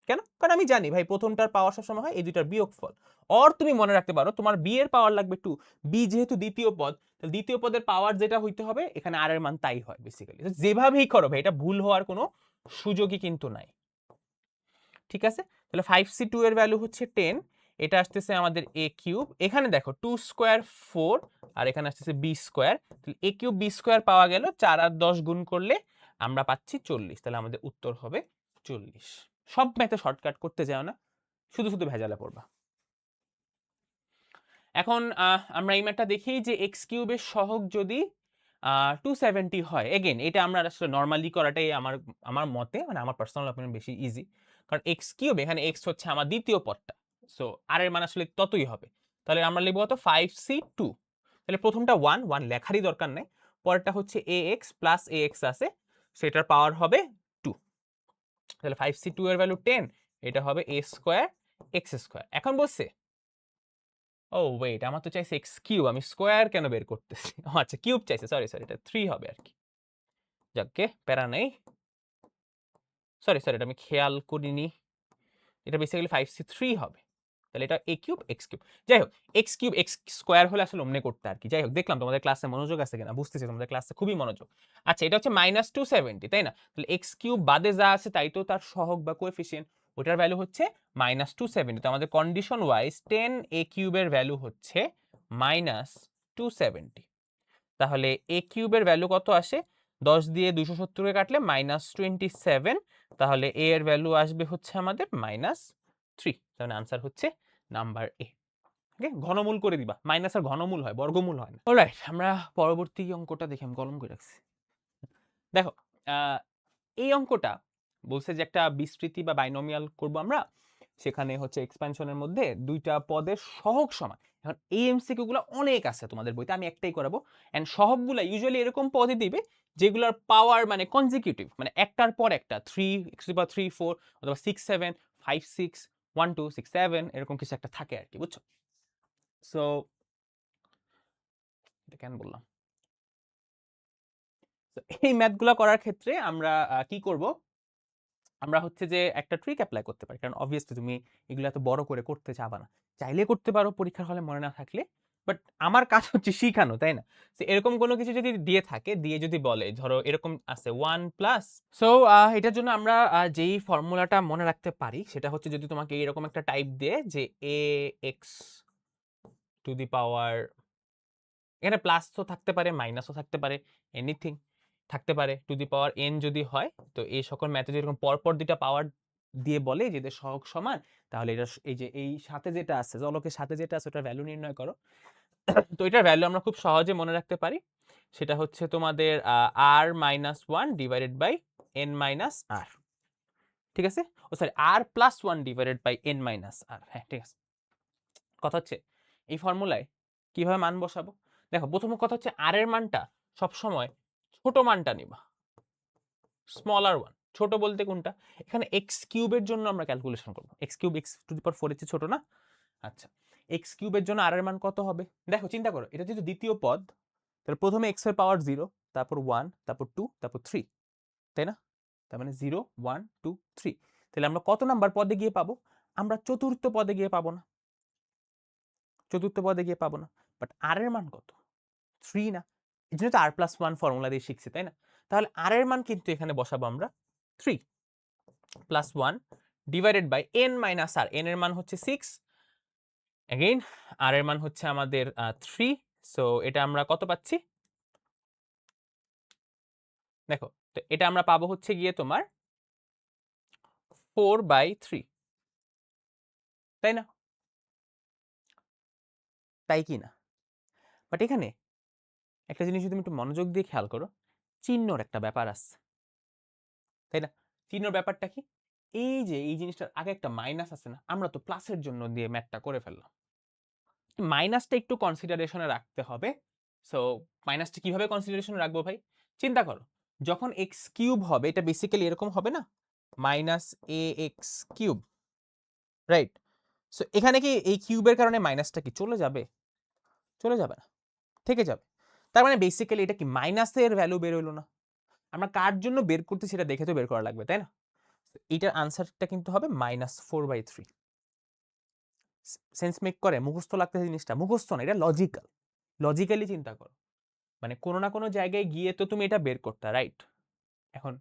কেন? কারণ আমি জানি ভাই প্রথমটার পাওয়ার সবসময় হয় এই দুইটার বিয়োগফল। অর তুমি মনে রাখতে পারো তোমার b এর পাওয়ার লাগবে 2, b যেহেতু দ্বিতীয় পদ, তাহলে দ্বিতীয় পদের পাওয়ার যেটা হইতে হবে এখানে r এর মান তাই হয় বেসিক্যালি। যেভাবেই করো ভাই এটা ভুল হওয়ার কোনো সুযোগই কিন্তু নাই। ঠিক আছে? তাহলে 5c2 এর ভ্যালু হচ্ছে 10, এটা আসতেছে আমাদের a কিউব, এখানে দেখো 2 স্কয়ার 4 আর এখানে আসতেছে b স্কয়ার, তাহলে a কিউব b স্কয়ার পাওয়া গেল, 4 আর 10 গুণ করলে আমরা পাচ্ছি 40, তাহলে আমাদের উত্তর হবে 40। সব ম্যাথে শর্টকাট করতে যাও না, শুধু শুধু ভেজালে পড়বা। এখন আমরা এই ম্যাথটা দেখি যে এক্স কিউবের সহগ যদি 270 হয়, এগেন এটা আমরা আসলে নর্মালি করাটাই আমার আমার মতে, মানে আমার পার্সোনাল অপিনিয়ন বেশি ইজি, কারণ এক্স কিউব এখানে এক্স হচ্ছে আমার দ্বিতীয় পদটা, সো আর এর মান আসলে ততই হবে। তাহলে আমরা লিখব কত 5c2, তাহলে প্রথমটা 1 1 লেখারই দরকার নেই, পরেরটা হচ্ছে ax প্লাস ax আছে, সেটার পাওয়ার হবে 2, তাহলে 5c2 এর ভ্যালু 10, এটা হবে a স্কয়ার x স্কয়ার। এখন বলছে ও ওয়েট, আমার তো চাইছে এক্স কিউব, আমি স্কোয়ার কেন বের করতেছি? ও আচ্ছা কিউব চাইছে, সরি সরি, এটা 3 হবে আর কি। যাকগে প্যারা নেই, সরি সরি, এটা আমি খেয়াল করিনি, এটা বেসিক্যালি 5c3 হবে, তাহলে এটা a কিউব x কিউব। যাই হোক, x কিউব x স্কোয়ার হলে আসলে অমনে করতে আর কি। যাই হোক, দেখলাম তোমাদের ক্লাসে মনোযোগ আছে কিনা, বুঝতেছি তোমাদের ক্লাসে খুবই মনোযোগ। আচ্ছা, এটা হচ্ছে -270, তাই না? তাহলে x কিউব বাদে যা আছে তাই তো তার সহগ বা কোএফিসিয়েন্ট, ওটার ভ্যালু হচ্ছে -270। তো আমাদের কন্ডিশন ওয়াইজ 10a কিউবের ভ্যালু হচ্ছে -270। তাহলে a কিউবের ভ্যালু কত আসে? 10 দিয়ে 270 কে কাটলে -27, তাহলে a এর ভ্যালু আসবে হচ্ছে আমাদের -3। তাহলে আনসার হচ্ছে নাম্বার এ। ওকে, ঘনমূল করে দিবা, মাইনাস আর ঘনমূল হয়, বর্গমূল হয় না। অলরাইট, আমরা পরবর্তী অঙ্কটা দেখি, আমি কলম করে রাখছি। দেখো, এই অঙ্কটা বলছে যে একটা বিস্তৃতি বা বাইনোমিয়াল করব আমরা, সেখানে হচ্ছে এক্সপ্যানশনের মধ্যে দুইটা পদের সহগ সমান। এখন এই এমসিকিউ গুলো অনেক আছে তোমাদের বইতে, আমি একটাই করাবো, এন্ড সহগগুলো ইউজুয়ালি এরকম পদে দিবে যেগুলোর পাওয়ার মানে কনজিকিউটিভ, মানে একটার পর একটা 3 4 অথবা 6 7 5 6 1 2 6 7 এরকম কিছু একটা থাকে আর কি, বুঝছো? সো এটা কেন বললাম, তো এই ম্যাথগুলো করার ক্ষেত্রে আমরা কি করব, আমরা হচ্ছে যে একটা ট্রিক অ্যাপ্লাই করতে পারি, কারণ অবভিয়াসলি তুমি এগুলো এত বড় করে করতে চাবা না, চাইলে করতে পারো পরীক্ষার হলে মনে না থাকলে, বাট আমার কাজ হচ্ছে শিখানো, তাই না? তো এরকম কোনো কিছু যদি দিয়ে থাকে, দিয়ে যদি বলে ধরো এরকম আছে 1 প্লাস, সো এটার জন্য আমরা যেই ফর্মুলাটা মনে রাখতে পারি সেটা হচ্ছে, যদি তোমাকে এরকম একটা টাইপ দিয়ে যে এ এক্স টু দি পাওয়ার, এখানে প্লাস তো থাকতে পারে, মাইনাসও থাকতে পারে, এনিথিং থাকতে পারে, টু দি পাওয়ার এন যদি হয়, তো এই সকল ম্যাথে যেরকম পরপর দুইটা পাওয়ার দিয়ে বলে যে এদের সহগ সমান, তাহলে এটা এই যে এই সাথে যেটা আছে, জলকের সাথে যেটা আছে ওটার ভ্যালু নির্ণয় করো। তো এটার ভ্যালু আমরা খুব সহজে মনে রাখতে পারি, সেটা হচ্ছে তোমাদের r minus one divided by n minus r, ঠিক আছে? ও sorry, r plus one divided by n minus r, হ্যাঁ ঠিক আছে। কথা হচ্ছে এই ফর্মুলায় কিভাবে মান বসাবো, দেখো প্রথম কথা হচ্ছে আর এর মানটা সবসময় ছোট মানটা নিবা, স্মলার ওয়ান। ছোট বলতে কোনটা, এখানে এক্স কিউবের জন্য আমরা ক্যালকুলেশন করবো, x cube x to the power 4 এর চেয়ে ছোট না? আচ্ছা, এক্স কিউবের জন্য আর এর মান কত হবে, দেখো চিন্তা করো, এটা যেহেতু দ্বিতীয় পদ, তাহলে প্রথমে এক্স এর পাওয়ার 0, তারপর 1, তারপর 2, তারপর 3, তাই না? তার মানে 0 1 2 3, তাহলে আমরা কত নাম্বার পদে গিয়ে পাবো? আমরা চতুর্থ পদে গিয়ে পাবো না, চতুর্থ পদে গিয়ে পাবো না। বাট আর এর মান কত? 3 না? এই জন্য তো আর প্লাস ওয়ান ফর্মুলা দিয়ে শিখছি, তাই না? তাহলে আর এর মান কিন্তু এখানে বসাবো আমরা 3 plus one divided by n minus r, n এর মান হচ্ছে 6, এগেইন আর এর মান হচ্ছে আমাদের 3, সো এটা আমরা কত পাচ্ছি, দেখো, তো এটা আমরা পাবো হচ্ছে গিয়ে তোমার 4/3, তাই না? তাই কি না? বাট এখানে একটা জিনিস যদি তুমি একটু মনোযোগ দিয়ে খেয়াল করো, চিহ্নর একটা ব্যাপার আছে, তাই না? চিহ্নর ব্যাপারটা কি, এই যে এই জিনিসটার আগে একটা মাইনাস আছে না, আমরা তো প্লাসের জন্য দিয়ে ম্যাথটা করে ফেললাম, মাইনাসটা একটু কনসিডারেশনে রাখতে হবে। সো মাইনাসটা কিভাবে কনসিডারেশনে রাখবো ভাই, চিন্তা করো, যখন এক্স কিউব হবে এটা বেসিক্যালি এরকম হবে না, মাইনাস এ এক্স কিউব, রাইট? সো এখানে কি এই কিউবের কারণে মাইনাসটা কি চলে যাবে? চলে যাবে না, থেকে যাবে। তার মানে বেসিক্যালি এটা কি মাইনাসের ভ্যালু বের হইলো না, আমরা কার জন্য বের করতে সেটা দেখে তো বের করা লাগবে, তাই না? এইটার আনসারটা কিন্তু হবে -4/3। সেন্স মেক করে, মুখস্থ লাগতেছে জিনিসটা, মুখস্থ না, এটা লজিক্যাল, লজিক্যালি চিন্তা করো, মানে কোনো না কোনো জায়গায় গিয়ে তো তুমি এটা বের করতে, রাইট? এখন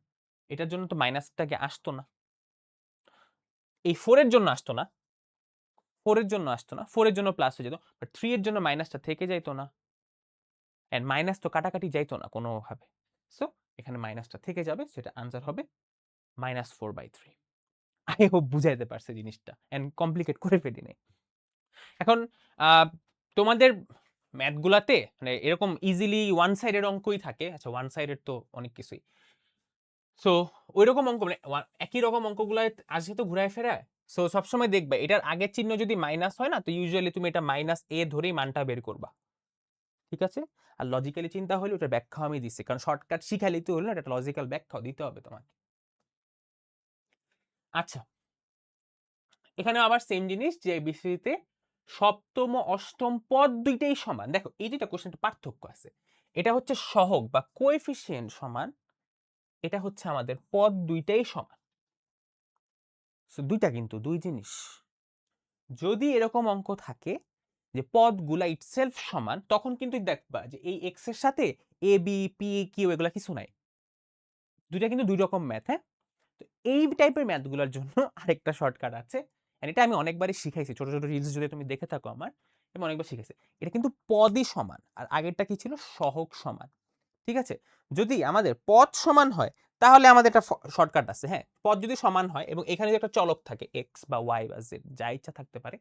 এটার জন্য তো মাইনাসটাকে আসতো না, এই 4 এর জন্য আসতো না, 4 এর জন্য আসতো না, 4 এর জন্য প্লাস হয়ে যেত, বাট 3 এর জন্য মাইনাসটা থেকে যাইতো না, এন্ড মাইনাস তো কাটাকাটি যাইতো না কোনোভাবে। সো এখানে মাইনাসটা থেকে যাবে, সো এটা আনসার হবে -4/3। আই হোপ বুঝাইতে পারছে জিনিসটা, এন্ড কমপ্লিকেট করে ফেলি নাই। এখন তোমাদের ম্যাথগুলাতে মানে এরকম ইজিলি ওয়ান সাইডের অঙ্কই থাকে। আচ্ছা, ওয়ান সাইডের তো অনেক কিছুই। সো ওইরকম অঙ্ক মানে একই রকম অঙ্কগুলো আসে তো ঘুরায় ফেরায়। সো সবসময় দেখবে এটার আগের চিহ্ন যদি মাইনাস হয় না, তো ইউজুয়ালি তুমি এটা -a ধরেই মানটা বের করবা। ঠিক আছে? আর লজিক্যালি চিন্তা হলে ওটার ব্যাখ্যা আমি দিচ্ছি, কারণ শর্টকাট শিখাইলেই তো হলো না, এটা লজিক্যাল ব্যাখ্যাও দিতে হবে তোমাকে। আচ্ছা, এখানে আবার সেম জিনিস যে বিসিতে সপ্তম অষ্টম পদ দুইটাই সমান। দেখো এই দুইটা কোশ্চেন পার্থক্য আছে। এটা হচ্ছে সহগ বা কোএফিসিয়েন্ট সমান, এটা হচ্ছে আমাদের পদ দুইটাই সমান। সো দুইটা কিন্তু দুই জিনিস। যদি এরকম অঙ্ক থাকে যে পদগুলা ইটসেলফ সমান, তখন কিন্তু দেখবা যে এই এক্স এর সাথে এ বি পি কিউ এগুলা কিছু নাই। দুইটা কিন্তু দুই রকম ম্যাথ। হ্যাঁ, তো এই টাইপের ম্যাথগুলোর জন্য আরেকটা শর্টকাট আছে, এটা আমি অনেকবারই শিখাইছি, ছোট ছোট রিলস যদি তুমি দেখে থাকো আমার, আমি অনেকবার শিখাইছি। এটা কিন্তু পদই সমান, আর আগেরটা কি ছিল, সহগ সমান। ঠিক আছে? যদি আমাদের পদ সমান হয় তাহলে আমাদের একটা শর্টকাট আছে। হ্যাঁ, পদ যদি সমান হয় এবং এখানে যদি একটা চলক থাকে এক্স বা ওয়াই বা জেড, যা ইচ্ছা থাকতে পারে,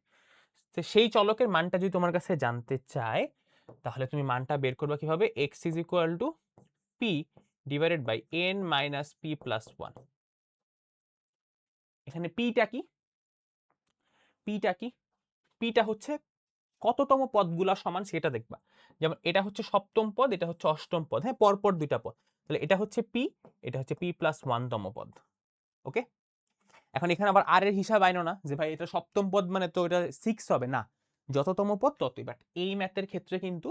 তো সেই চলকের মানটা যদি তোমার কাছে জানতে চায়, তাহলে তুমি মানটা বের করবে কিভাবে, x is equal to p divided by n minus p plus one. এখানে পিটা কি, পিটা কি, পিটা হচ্ছে কততম পদগুলা সমান সেটা দেখবা। যেমন এটা হচ্ছে সপ্তম পদ, এটা হচ্ছে অষ্টম পদ। হ্যাঁ, পরপর দুইটা পদ, তাহলে এটা হচ্ছে পি, এটা হচ্ছে পি প্লাস ওয়ান তম পদ। ওকে, এখন এখানে আবার আর এর হিসাব আইনো না যে ভাই এটা সপ্তম পদ মানে তো এটা 6 হবে না, যততম পদ ততই। বাট এই ম্যাথের ক্ষেত্রে কিন্তু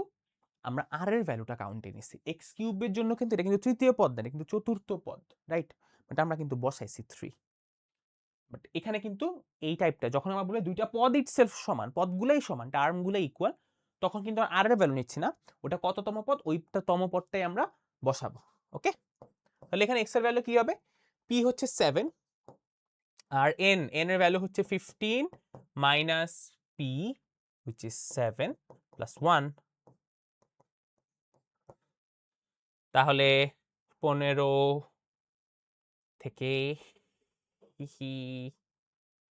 আমরা আর এর ভ্যালুটা কাউন্টে নিছি। এক্স কিউবের জন্য কিন্তু এটা কিন্তু তৃতীয় পদ না, এটা কিন্তু চতুর্থ পদ, রাইট? বাট আমরা কিন্তু বসাইছি 3। বাট এখানে কিন্তু এই টাইপটা যখন আমরা বলি দুইটা পদ ইটসেলফ সমান, পদগুলাই সমান, টার্মগুলাই ইকুয়াল, তখন কিন্তু আর এর ভ্যালু নিচ্ছি না, ওটা কততম পদ ওইটা তম পদটাই আমরা বসাবো। ওকে, তাহলে এখানে এক্স এর ভ্যালু কি হবে, পি হচ্ছে 7, আর এন এর ভ্যালু হচ্ছে 15 minus P which is 7 plus 1, তাহলে 15 থেকে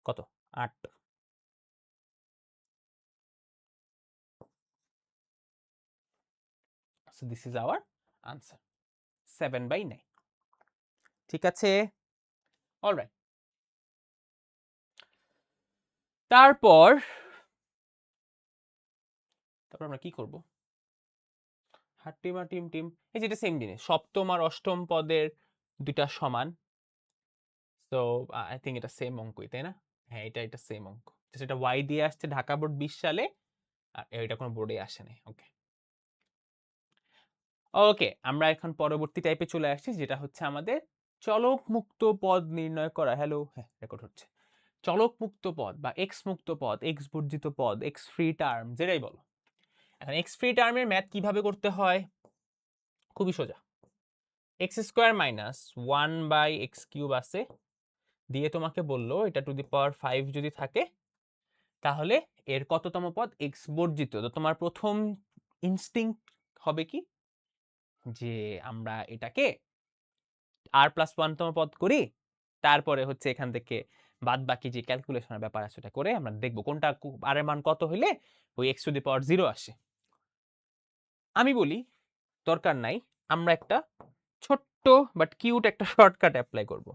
কত 8। So this is our answer, 7/9। ঠিক আছে, অলরাইট। তারপর আমরা কি করব, হাট্টিমা টিম টিম, এই যেটা সেম জিনিস, সপ্তম আর অষ্টম পদের দুইটা সমান। সো আই থিঙ্ক এটা সেম অঙ্কই, তাই না? হ্যাঁ, এটা সেম অঙ্ক, সেটা ওয়াই দিয়ে আসছে ঢাকা বোর্ড 20 সালে, আর এটা কোনো বোর্ডে আসে নাই। ওকে ওকে, আমরা এখন পরবর্তী টাইপে চলে আসছি, যেটা হচ্ছে আমাদের চলক মুক্ত পদ নির্ণয় করা। হ্যালো, হ্যাঁ রেকর্ড হচ্ছে। চলক মুক্ত পদ বা এক্স মুক্ত পদ, এক্স বর্জিত পদ, এক্স ফ্রি টার্ম, যেটাই বলো। এখন এক্স ফ্রি টার্মের ম্যাথ কিভাবে করতে হয়, খুবই সোজা। এক্স স্কোয়ার মাইনাস 1/x³ আছে, দিয়ে তোমাকে বললো এটা টু দি পাওয়ার 5 যদি থাকে তাহলে এর কততম পদ, এক্স বর্জিত। তো তোমার প্রথম ইনস্টিংক্ট হবে কি, যে আমরা এটাকে আর প্লাস 1 তম পদ করি, তারপরে হচ্ছে এখান থেকে বাদ বাকি যে ক্যালকুলেশনের ব্যাপার আছে সেটা করে আমরা দেখব কোনটা আর এর মান কত হইলে ওই এক্স টু দি পাওয়ার 0 আসে। আমি বলি দরকার নাই, আমরা একটা ছোট্ট বাট কিউট একটা শর্টকাট অ্যাপ্লাই করব।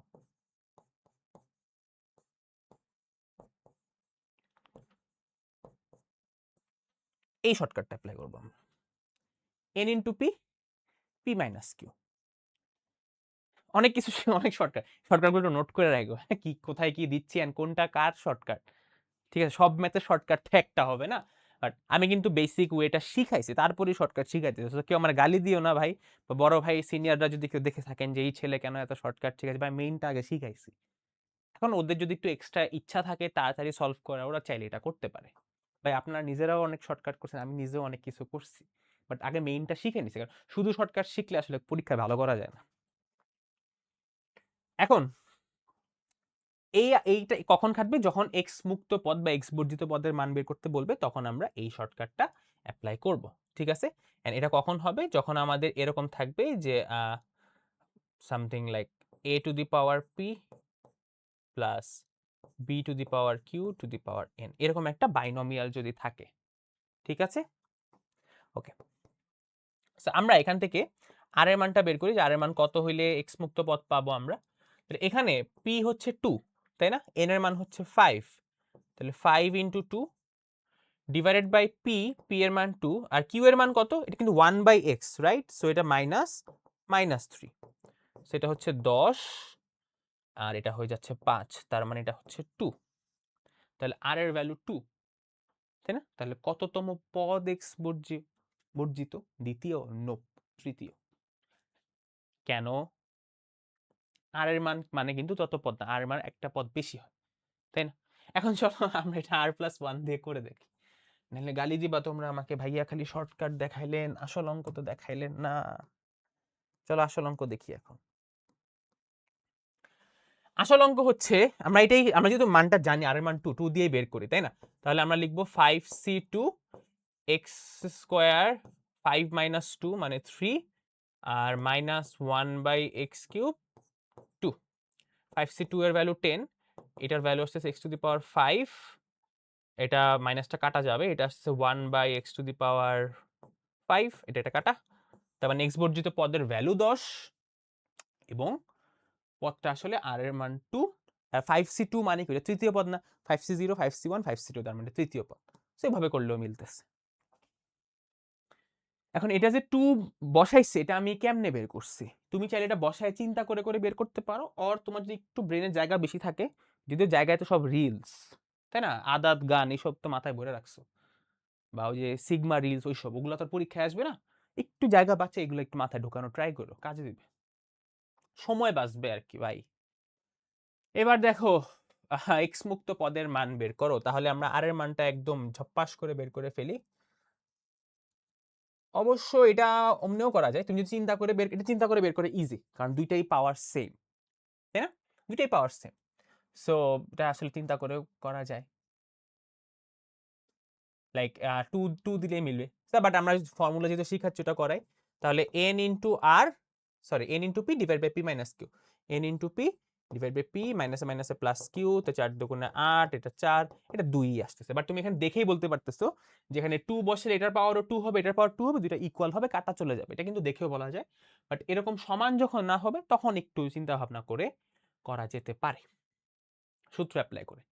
এই শর্টকাটটা অ্যাপ্লাই করব আমরা, n into p, p minus q. অনেক কিছু অনেক শর্টকাটগুলো নোট করে রাখবো, কি কোথায় কি দিচ্ছি এন্ড কোনটা কার শর্টকাট। ঠিক আছে, সব ম্যাথের শর্টকাট তো একটা হবে না, বাট আমি কিন্তু বেসিক ওয়েটা শিখাইছি, তারপরেই শর্টকাট শিখাইতেছি। তো কেউ আমার গালি দিও না ভাই, বা বড় ভাই সিনিয়ররা যদি কেউ দেখে থাকেন যে এই ছেলে কেন এত শর্টকাট শিখাইছে, ভাই মেইনটা আগে শিখাইছি। এখন ওদের যদি একটু এক্সট্রা ইচ্ছা থাকে তাড়াতাড়ি সলভ করা, ওরা চাইলে এটা করতে পারে। ভাই আপনারা নিজেরাও অনেক শর্টকাট করছেন, আমি নিজেও অনেক কিছু করছি, বাট আগে মেইনটা শিখে নিছি, কারণ শুধু শর্টকাট শিখলে আসলে পরীক্ষায় ভালো করা যায় না। এখন এইটা কখন খাটবে? যখন এক্স মুক্ত পদ বা এক্স বর্জিত পদের মান বের করতে বলবে, তখন আমরা এই শর্টকাটটা অ্যাপ্লাই করব। ঠিক আছে? এন্ড এটা কখন হবে? যখন আমাদের এরকম থাকবে যে something like a two the power p plus b two the power q two the power n, এরকম একটা বাইনোমিয়াল যদি থাকে। ঠিক আছে? ওকে, সো আমরা এখান থেকে আর এর মানটা বের করি যে আর এর মান কত হইলে এক্স মুক্ত পদ পাবো আমরা। তাহলে এখানে p হচ্ছে 2, তাই না? n এর মান হচ্ছে 5, তাহলে 5 into 2 divided by p, p এর মান 2 আর q এর মান কত? এটা কিন্তু 1 বাই x, রাইট? সো এটা -3, সো এটা হচ্ছে 10 আর এটা হয়ে যাচ্ছে 5, তার মানে এটা হচ্ছে 2। তাহলে r এর ভ্যালু 2, তাই না? তাহলে কততম পদ x বর্জিত? দ্বিতীয়? নো, তৃতীয়। কেন? r এর মান মানে কিন্তু তত পদ না, r এর মান একটা পদ বেশি হয়, তাই না? এখন চলো আমরা এটা r+1 দিয়ে করে দেখি, নাহলে গালি দিবা তোমরা আমাকে, ভাইয়া খালি শর্টকাট দেখাইলেন, আসল অঙ্ক তো দেখাইলেন না। চলো আসল অঙ্ক দেখি এখন। আসল অঙ্ক হচ্ছে আমরা যেহেতু মানটা জানি আর এর মান 2 দিয়ে বের করি, তাই না? তাহলে আমরা লিখবো 5c2 x স্কয়ার 5 মাইনাস 2 মানে 3 আর minus 1 by x cube 2। 5c2 এর ভ্যালু 10, এটার ভ্যালু আসছে x টু দি পাওয়ার 5, এটা মাইনাসটা কাটা যাবে, এটা আসছে 1 by x to the power 5, এটা কাটা, তার মানে x বর্জিত পদের ভ্যালু 10 এবং পদটা আসলে আর এর মান 2। 5c2 মানে কি? তৃতীয় পদ না? 5c0, 5c1, 5c2, তার মানে তৃতীয় পদ। সেভাবে করলেও মিলতেছে। এখন এটা যে 2 বসাইছে, এটা আমি কেমনে বের করছি? তুমি চাইলে এটা বসায় চিন্তা করে করে বের করতে পারো, অর তোমার যদি একটু ব্রেনের জায়গা বেশি থাকে, যদিও জায়গায় তো সব রিলস, তাই না? আদাত গান এসব তো মাথায় ভরে রাখছো, বা ওই যে সিগমা রিলস ওইসব, ওগুলো তো পরীক্ষায় আসবে না। একটু জায়গা বাঁচে, এগুলো একটু মাথায় ঢোকানো ট্রাই করো, কাজে দিবে, সময় বাঁচবে আর কি ভাই। এবার দেখো এক্স মুক্ত পদের মান বের করো, তাহলে আমরা আর এর মানটা একদম ঝপ্পাস করে বের করে ফেলি। অবশ্য এটা অমনিও করা যায়, তুমি যদি চিন্তা করে বের করে ইজি, কারণ দুইটাই পাওয়ার সেম, তাই না? দুইটাই পাওয়ার সেম, সো এটা আসলে চিন্তা করেও করা যায়, লাইক টু দিলেই মিলবে। বাট আমরা ফর্মুলা যেহেতু শিখাচ্ছি ওটা করাই, তাহলে n ইন্টু আর sorry n into p divide by p minus q, n into p divide by p মাইনাসে মাইনাসে প্লাস কিউ, তো 4 দুগুণে 8, এটা 4, এটা 2 আসতেছে। বাট তুমি এখানে দেখেই বলতে পারতেছো যেখানে 2 বসলে এটার পাওয়ারও 2 হবে, এটার পাওয়ার 2 হবে, দুইটা ইকুয়াল হবে, কাটা চলে যাবে, এটা কিন্তু দেখেও বলা যায়। বাট এরকম সমান যখন না হবে, তখন একটু চিন্তা ভাবনা করে করা যেতে পারে সূত্র অ্যাপ্লাই করে।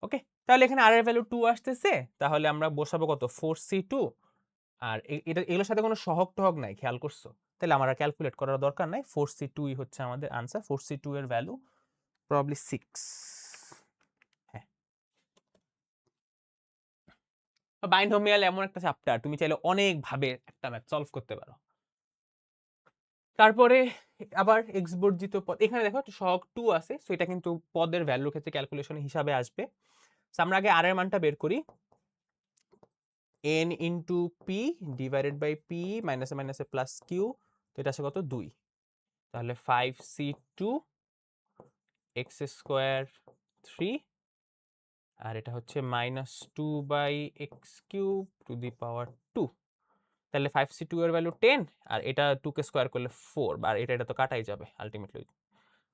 ওকে, তাহলে এখানে আর এর ভ্যালু 2 আসতেছে, তাহলে আমরা বসাবো কত? 4c2, আর এগুলোর সাথে কোনো সহগ টহগ নাই, খেয়াল করছো? তাহলে আমার আর ক্যালকুলেট করার দরকার নাই, 4c2 হচ্ছে আমাদের আনসার। 4c2 এর ভ্যালু প্রবাবলি 6। হ্যাঁ, বাইনোমিয়াল এমন একটা চ্যাপ্টার, তুমি চাইলে অনেক ভাবে একটা ম্যাথ সলভ করতে পারো। তারপরে আবার এক্স বর্জিত পদ, এখানে দেখো একটা সহগ 2 আছে, সো এটা কিন্তু পদের ভ্যালুর ক্ষেত্রে ক্যালকুলেশন হিসাবে আসবে। সো আমরা আগে আর এর মানটা বের করি, n into p divided by p মাইনাসে মাইনাসে প্লাস কিউ, তো এটা আছে কত? 2, তাহলে 5c2 x স্কোয়ার 3 আর এটা হচ্ছে -2 by x cube to the power 2, তাহলে 5c2 এর ভ্যালু 10 আর এটা 2 কে স্কোয়ার করলে 4, আর এটা তো কাটাই যাবে আলটিমেটলি,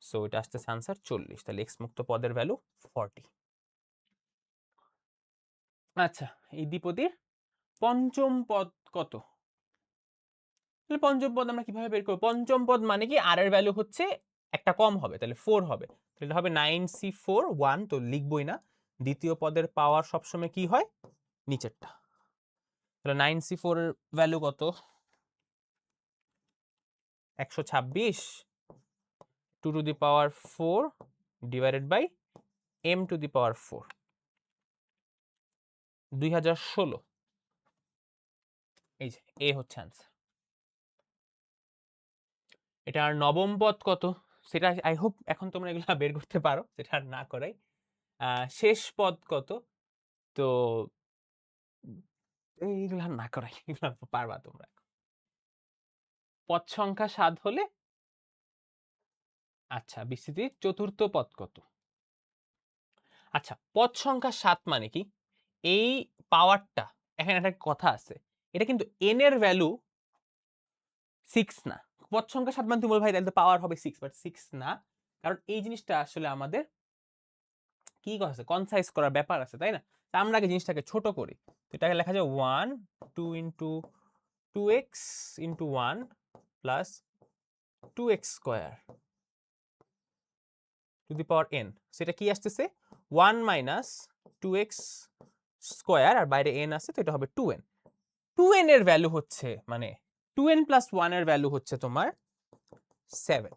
সো এটা আসতেছে আনসার 40। তাহলে এক্স মুক্ত পদের ভ্যালু 40। আচ্ছা, এই দ্বিপদীর পঞ্চম পদ কত? তাহলে পঞ্চম পদ আমরা কিভাবে বের করব? পঞ্চম পদ মানে কি, আর এর ভ্যালু হচ্ছে একটা কম হবে, তাহলে 4 হবে, তাহলে এটা হবে 9c4 1, তো লিখবই না। দ্বিতীয় পদের পাওয়ার সবসময় কি হয়? নিচেরটা। তাহলে 9c4 এর ভ্যালু কত? 126 2 to the power 4 divided by m to the power 4, 2016। এই যে এ হচ্ছে আনসার। এটার নবম পদ কত? সেটা আই হোপ এখন তোমরা এগুলা বের করতে পারো, সেটা আর না করাই। শেষ পদ কত? তো এইগুলা না করাই, এগুলা পারবা তোমরা। পদ সংখ্যা 7 হলে, আচ্ছা বিস্তৃতির চতুর্থ পদ কত? আচ্ছা, পদ সংখ্যা 7 মানে কি? এই পাওয়ারটা, এখানে একটা কথা আছে। এটা কিন্তু n এর ভ্যালু 6 না। পদ সংখ্যা 7 মানে তুমি বলবে ভাই তাহলে তো পাওয়ার হবে 6, বাট 6 না। কারণ এই জিনিসটা আসলে আমাদের কি করা আছে? কনসাইজ করার ব্যাপার আছে, তাই না? তো আমরা আগে জিনিসটাকে ছোট করি। তো এটাকে লেখা যায় 1 2 into 2x into 1 plus 2x square to the power n। সেটা কি আসতেছে? 1 মাইনাস 2x স্কয়ার, আর বাইরে n আছে, তো এটা হবে 2n। 2n এর ভ্যালু হচ্ছে মানে 2n প্লাস 1 এর ভ্যালু হচ্ছে তোমার 7।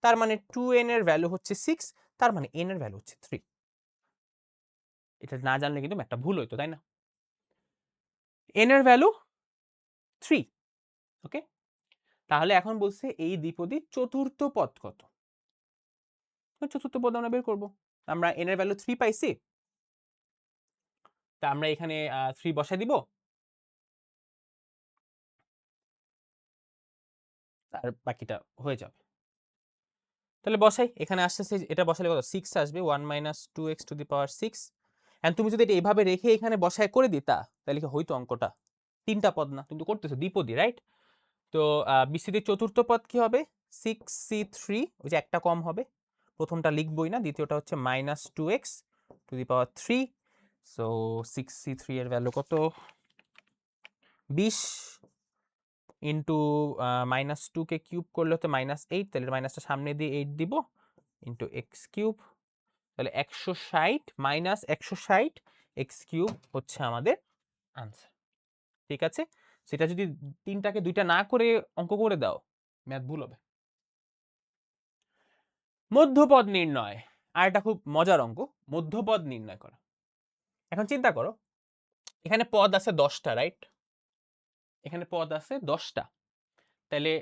তার মানে 2n এর ভ্যালু হচ্ছে 6, তার মানে n এর ভ্যালু হচ্ছে 3। এটা না জানলে কিন্তু একটা ভুল হইতো, তাই না? n এর ভ্যালু 3। ওকে, তাহলে এখন বলছে এই দ্বিপদীর চতুর্থ পদ কত? চতুর্থ পদ আমরা বের করব। আমরা n এর ভ্যালু 3 পাইছি, তা আমরা এখানে 3 বসাই দিব, আর বাকিটা হয়ে যাবে। তাহলে বসাই, এখানে আসতেছে, এটা বসালে কত? 6 আসবে, 1 minus 2x to the power 6। And তুমি যদি এটা এইভাবে রেখে এখানে বসায় করে দিতা, তাহলে কি হইতো অঙ্কটা? তিনটা পদ না, তুমি তো করতেছো দ্বিপদী, রাইট? তো বিস্তৃতির চতুর্থ পদ কি হবে? 6c3, ওই যে একটা কম হবে, প্রথমটা লিখবই না, দ্বিতীয়টা হচ্ছে minus 2x to the power 3। So 6c3 এর ভ্যালু কত? 20 ইন্টু মাইনাস 2 কে কিউব করলে হচ্ছে -8, তাহলে মাইনাসটা সামনে দিয়ে 8 দিব, ইন্টু এক্স কিউব, তাহলে 160 মাইনাস 160 এক্স কিউব হচ্ছে আমাদের আনসার। ঠিক আছে, সেটা যদি তিনটাকে দুইটা না করে অঙ্ক করে দাও, ম্যাথ ভুল হবে। মধ্যপদ নির্ণয়, আর এটা খুব মজার অঙ্ক, মধ্যপদ নির্ণয় করা। এখন চিন্তা করো, এখানে পদ আছে 10টা, রাইট? এখানে পদ আছে 10টা, তাহলে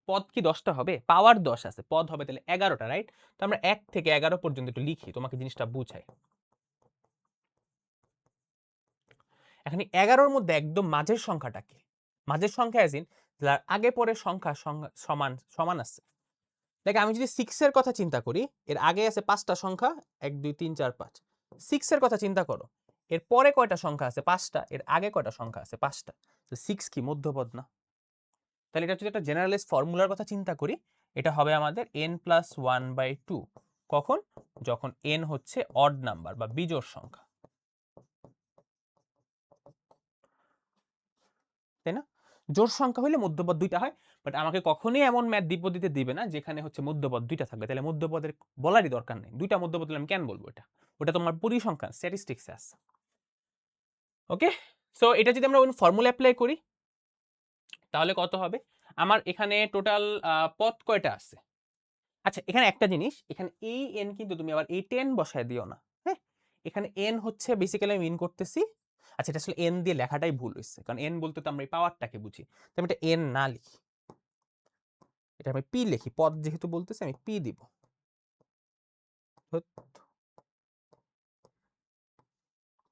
পদ কি 10টা হবে? পাওয়ার 10 আছে, পদ হবে তাহলে 11টা, রাইট? তো আমরা 1 থেকে 11 পর্যন্ত একটু লিখি, তোমাকে জিনিসটা বুঝাই। এখানে 11র মধ্যে একদম মাঝের সংখ্যাটা কি? মাঝের সংখ্যা অ্যাজ ইন যার আগে পরে সংখ্যা সমান সমান আছে। দেখ, আমি যদি 6 এর কথা চিন্তা করি, এর আগে আছে 5টা সংখ্যা, 1 2 3 4 5। 6 এর কথা চিন্তা করো, এর পরে কয়টা সংখ্যা আছে? 5টা, এর আগে কয়টা সংখ্যা আছে? 5টা। তো 6 কি মধ্যপদ না? তাহলে এটা যদি একটা জেনারেলাইজ ফর্মুলার কথা চিন্তা করি, এটা হবে আমাদের n+1/2। কখন? যখন n হচ্ছে অড নাম্বার বা বিজোড় সংখ্যা, তাই না? জোড় সংখ্যা হলে মধ্যপদ দুইটা হয়, বাট আমাকে কখনোই এমন ম্যাথ দ্বিপদীতে দিবে না যেখানে হচ্ছে মধ্যপদ দুইটা থাকবে, তাহলে মধ্যপদের বলারই দরকার নেই। দুইটা মধ্যপদ হলে আমি কেন বলবো? এটা ওটা তোমার পরিসংখ্যান স্ট্যাটিস্টিক্সে আছে। ওকে, সো এটা যদি আমরা ফর্মুলা অ্যাপ্লাই করি, তাহলে কত হবে? আমার এখানে টোটাল পদ কয়টা আছে? আচ্ছা, এখানে একটা জিনিস, এখানে এই n কিন্তু তুমি আবার এই 10 বসায় দিও না, হ্যাঁ? এখানে n হচ্ছে বেসিক্যালি আমি মিন করতেছি, আচ্ছা এটা আসলে n দিয়ে লেখাটাই ভুল হইছে, কারণ n বলতে তো আমরা এই পাওয়ারটাকে বুঝি, তো আমি এটা n না লিখি, এটা আমি p লিখি, পদ যেহেতু বলতেছি আমি p দিব।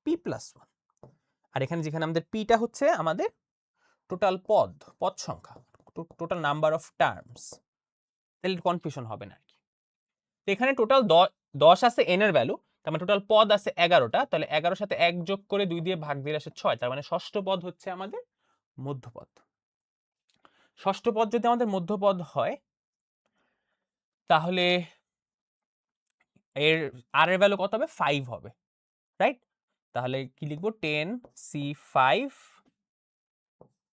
p plus 1। আর এখানে যেখানে আমাদের pটা হচ্ছে আমাদের টোটাল পদ সংখ্যা, টোটাল নাম্বার অফ টার্মস, তাহলে কনফিউশন হবে না আর কি। তো এখানে টোটাল 10 আছে n এর ভ্যালু, তার মানে টোটাল পদ আছে 11টা, তাহলে 11 সাথে 1 যোগ করে 2 দিয়ে ভাগ দিলে আসে 6, তার মানে ষষ্ঠ পদ হচ্ছে আমাদের মধ্যপদ। ষষ্ঠ পদ যদি আমাদের মধ্যপদ হয়, তাহলে এর r এর ভ্যালু কত হবে? 5 হবে, রাইট? তাহলে কি লিখবো? 10c5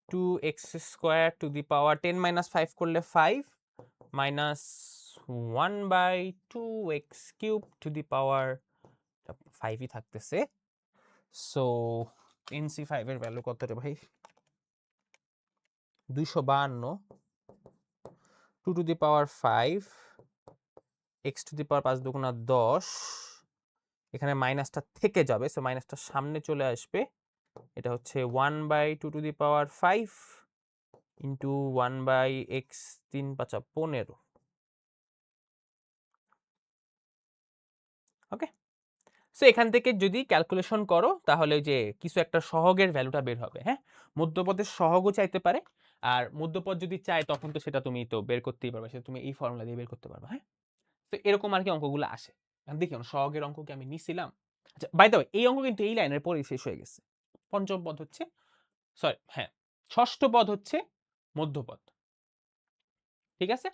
2x square to the power 10 minus 5 করলে 5 minus 1/2x cube to the power 5ই থাকতেছে। সো nc5 এর ভ্যালু কত রে ভাই? 252 2 to the power 5 x to the power 5 দুগুণা 10, এখানে মাইনাসটা থেকে যাবে, সো মাইনাসটা সামনে চলে আসবে, এটা হচ্ছে 1/2 two the power 5 into 1/x 3 5 15। Okay, so এখান থেকে যদি ক্যালকুলেশন করো, তাহলে যে কিছু একটা সহগের ভ্যালুটা বের হবে, হ্যাঁ? মধ্যপদের সহগও চাইতে পারে, আর মধ্যপদ যদি চাই তখন তো সেটা তুমি তো বের করতেই পারবে, সেটা তুমি এই ফর্মুলা দিয়ে বের করতে পারবে, হ্যাঁ? তো এরকম আর কি অঙ্কগুলো আসে। এখন দেখি সহগের অঙ্ক কি আমি নিছিলাম? আচ্ছা, বাই দ্য ওয়ে এই অঙ্ক কিন্তু এই লাইনের পরেই শেষ হয়ে গেছে। পঞ্চম পদ হচ্ছে, সরি হ্যাঁ, ষষ্ঠ পদ হচ্ছে মধ্যপদ। ঠিক আছে?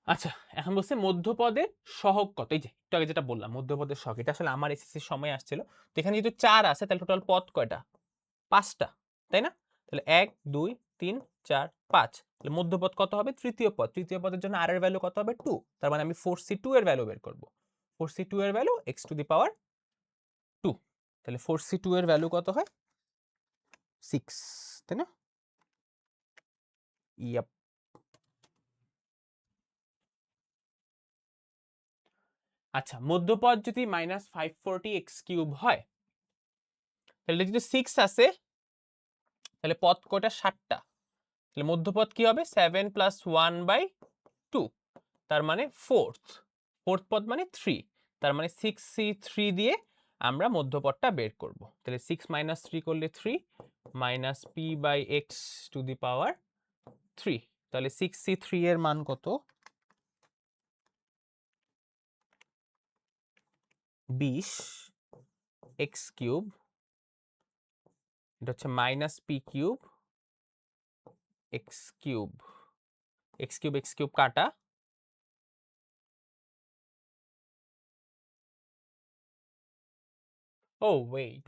আচ্ছা, এখন বলছে মধ্যপদের সহগ কত? এই যে একটু আগে যেটা বললাম মধ্যপদের সহগ, এটা আসলে আমার এসএসসির সময় আসছিল। তো এখানে যেহেতু ৪ আছে তাহলে টোটাল পদ কয়টা? ৫ টা, তাই না? তাহলে ১, ২, ৩, ৪, ৫। তাহলে মধ্যপদ কত হবে? তৃতীয় পদ। তৃতীয় পদের জন্য r এর ভ্যালু কত হবে? 2। তার মানে আমি 4c2 এর ভ্যালু বের করব। 4c2 এর value x to the power 2। তাহলে 4c2 এর ভ্যালু কত হয়? 6, তাই না? ইয়াপ। আচ্ছা, মধ্যপদ যদি -540x³ হয়, তাহলে যদি 6 আছে তাহলে পদ কয়টা? 7 টা। তাহলে মধ্যপদ কি হবে? 7 + 1/2, তার মানে 4th। 4th পদ মানে 3, তার মানে 6c3 দিয়ে আমরা মধ্যপদটা বের করব। তাহলে 6 - 3 করলে 3 - p/x টু দি পাওয়ার 3। তাহলে 6c3 এর মান কত? 20 x³ এটা হচ্ছে -p³ x³ x³ কাটা, ও ওয়েট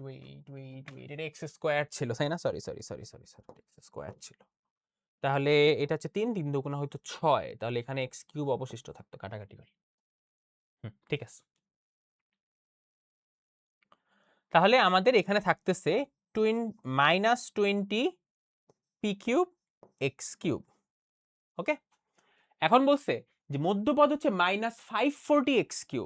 এটা এক্স স্কোয়ার ছিল, তাই না? সরি এক্স স্কোয়ার ছিল। তাহলে এটা হচ্ছে 3, 3 দুগুণা হয়তো 6, তাহলে এখানে x³ অবশিষ্ট থাকতো কাটাকাটি করে। ঠিক আছে। তাহলে আমাদের এখানে থাকতেছে -20 p³ x³। ওকে, এখন বলছে যে মধ্যপদ হচ্ছে -540x³,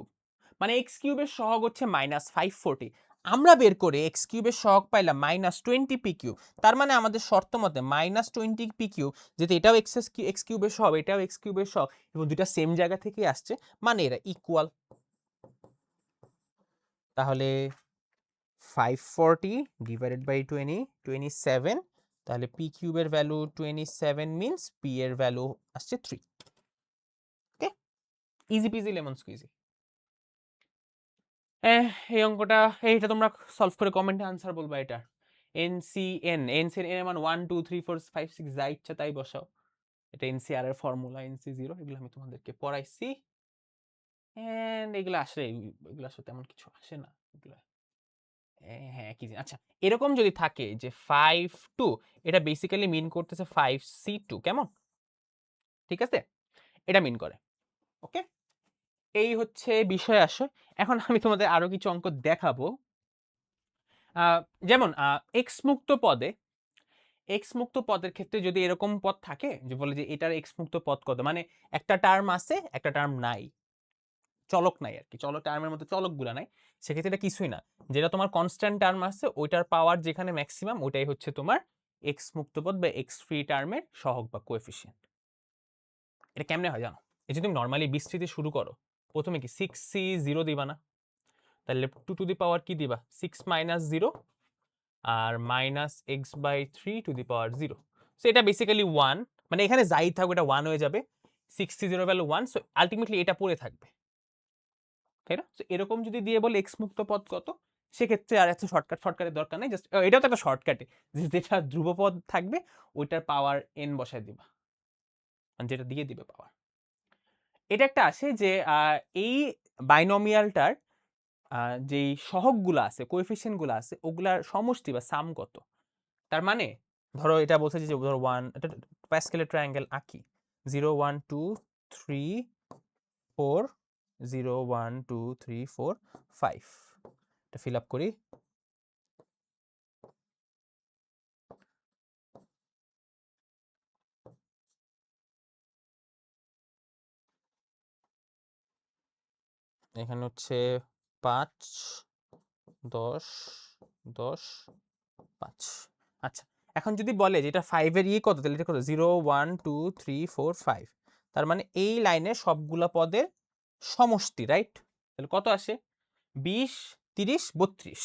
মানে x³ এর সহগ হচ্ছে -540। আমরা বের করে x³ এর সহগ পাইলাম -20p³। তার মানে আমাদের শর্ত মতে -20p³ যেহেতু এটাও x³ এর সহগ, এটাও x³ এর সহগ এবং দুইটা সেম জায়গা থেকে আসছে, মানে এরা ইকুয়াল। তাহলে 540 ডিভাইডেড বাই 20, 27। তাহলে p³ এর ভ্যালু 27 মিন্স p এর ভ্যালু আসছে 3। ওকে, ইজি পিজি লেমন স্কুইজি। এই অঙ্কটা এইটা তোমরা সলভ করে কমেন্টে আনসার বলবা এটা। এনসিএন এর মান 1 2 3 4 5 6 যা ইচ্ছা তাই বসাও। এটা এনসিআর এর ফর্মুলা, NC0 এগুলো আমি তোমাদেরকে পড়াইছি। এন্ড এগুলো আসলে তেমন কিছু আসে না এগুলো। হ্যাঁ কি আচ্ছা, এরকম যদি থাকে যে 5 2, এটা বেসিক্যালি মিন করতেছে 5c2, কেমন? ঠিক আছে, এটা মিন করে। ওকে, এই হচ্ছে বিষয় আসে। এখন আমি তোমাদের আরো কিছু অঙ্ক দেখাবো। যেমন এক্স মুক্ত পদের ক্ষেত্রে যদি এরকম পদ থাকে যে বলে যে এটার এক্স মুক্ত পদ কত, মানে একটা টার্ম আছে একটা টার্ম নাই, চলক নাই আর কি, চলক টার্মের মধ্যে চলকগুলা নাই, সেক্ষেত্রে এটা কিছুই না। যেটা তোমার কনস্ট্যান্ট টার্ম আছে ওইটার পাওয়ার যেখানে ম্যাক্সিমাম ওইটাই হচ্ছে তোমার এক্স মুক্ত পদ বা এক্স ফ্রি টার্মের সহগ বা কোএফিসিয়েন্ট। এটা কেমনে হয় জানো? এই যে তুমি নর্মালি বিস্তৃতি শুরু করো, প্রথমে কি 6c0 দিবা না? তাহলে 2 টু দি পাওয়ার কি দিবা? 6 - 0 আর -x/3 two the power 0। So এটা বেসিক্যালি 1, মানে এখানে যাই থাকবে এটা 1 হয়ে যাবে। 60 ভ্যালু 1, সো আলটিমেটলি এটা পড়ে থাকবে, তাই না? সো এরকম যদি দিয়ে বলে এক্স মুক্ত পদ কত, সেক্ষেত্রে আর এত শর্টকাটের দরকার নেই, জাস্ট এটাও তো একটা শর্টকাটে, যেটা ধ্রুবপদ থাকবে ওইটার পাওয়ার n বসায় দিবা, মানে যেটা দিয়ে দিবে পাওয়ার। এটা একটা আসে যে এই বাইনোমিয়ালটার যেই সহগগুলো আছে কোএফিসিয়েন্টগুলো আছে ওগুলার সমষ্টি বা সাম কত। তার মানে ধরো এটা বলছে যে ধরো 1, এটা প্যাসকেলের ট্রায়াঙ্গেল আঁকি, 0 1 2 3 4, 0 1 2 3 4 5, এটা ফিল আপ করি। এখানে হচ্ছে 5 10 10 5। আচ্ছা, এখন যদি বলে যে এটা 5 এর কত, তাহলে এটা কত? 0 1 2 3 4 5, তার মানে এই লাইনে সবগুলা পদের সমষ্টি, রাইট? তাহলে কত আসে? 20 30 32।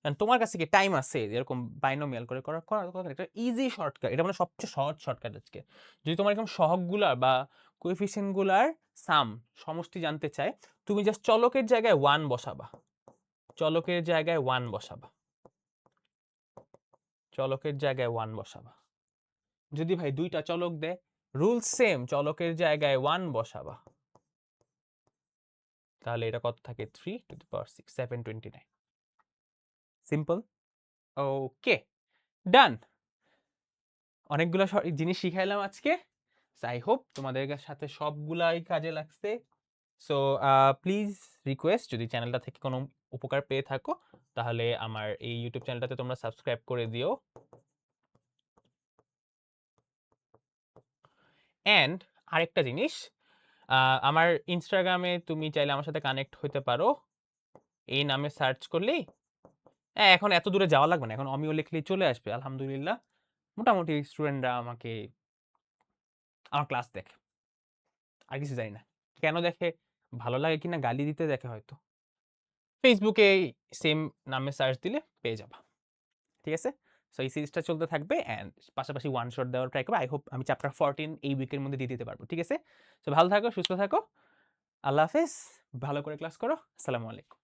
And তোমার কাছে কি টাইম আছে এরকম বাইনোমিয়াল করে করার একটা ইজি শর্টকাট, এটা মানে সবচেয়ে সহজ শর্টকাট আজকে। যদি তোমার এরকম সহগগুলার বা কোএফিসিয়েন্ট গুলার সাম সমষ্টি জানতে চায়, তুমি জাস্ট চলকের জায়গায় 1 বসাবা, চলকের জায়গায় 1 বসাবা, চলকের জায়গায় 1 বসাবা। যদি ভাই দুইটা চলক দেয়, রুল সেম, চলকের জায়গায় 1 বসাবা, তাহলে এটা কত থাকে 3 টু দি পাওয়ার 6, 729। সিম্পল। ওকে, ডান। অনেকগুলো জিনিস শিখাইলাম আজকে। আই হোপ তোমাদের সাথে সবগুলাই কাজে লাগছে। সো প্লিজ রিকোয়েস্ট, যদি চ্যানেলটা থেকে কোনো উপকার পেয়ে থাকো তাহলে আমার এই ইউটিউব চ্যানেলটাতে তোমরা সাবস্ক্রাইব করে দিও। অ্যান্ড আরেকটা জিনিস, আমার ইনস্টাগ্রামে তুমি চাইলে আমার সাথে কানেক্ট হতে পারো, এই নামে সার্চ করলেই, হ্যাঁ এখন এত দূরে যাওয়া লাগবে না, এখন অমিও লিখলেই চলে আসবে। আলহামদুলিল্লাহ মোটামুটি স্টুডেন্টরা আমাকে আমার ক্লাস দেখে, আর কিছু জানি না কেন দেখে, ভালো লাগে কিনা গালি দিতে দেখে হয়তো। ফেসবুকে সেম নামে সার্চ দিলে পেয়ে যাবা, ঠিক আছে? সো এই সিরিজটা চলতে থাকবে অ্যান্ড পাশাপাশি ওয়ান শট দেওয়ার ট্রাই করবো। আই হোপ আমি চ্যাপ্টার 14 এই উইকের মধ্যে দিয়ে দিতে পারবো, ঠিক আছে? সো ভালো থাকো, সুস্থ থাকো, আল্লাহ হাফেজ, ভালো করে ক্লাস করো, আসসালামু আলাইকুম।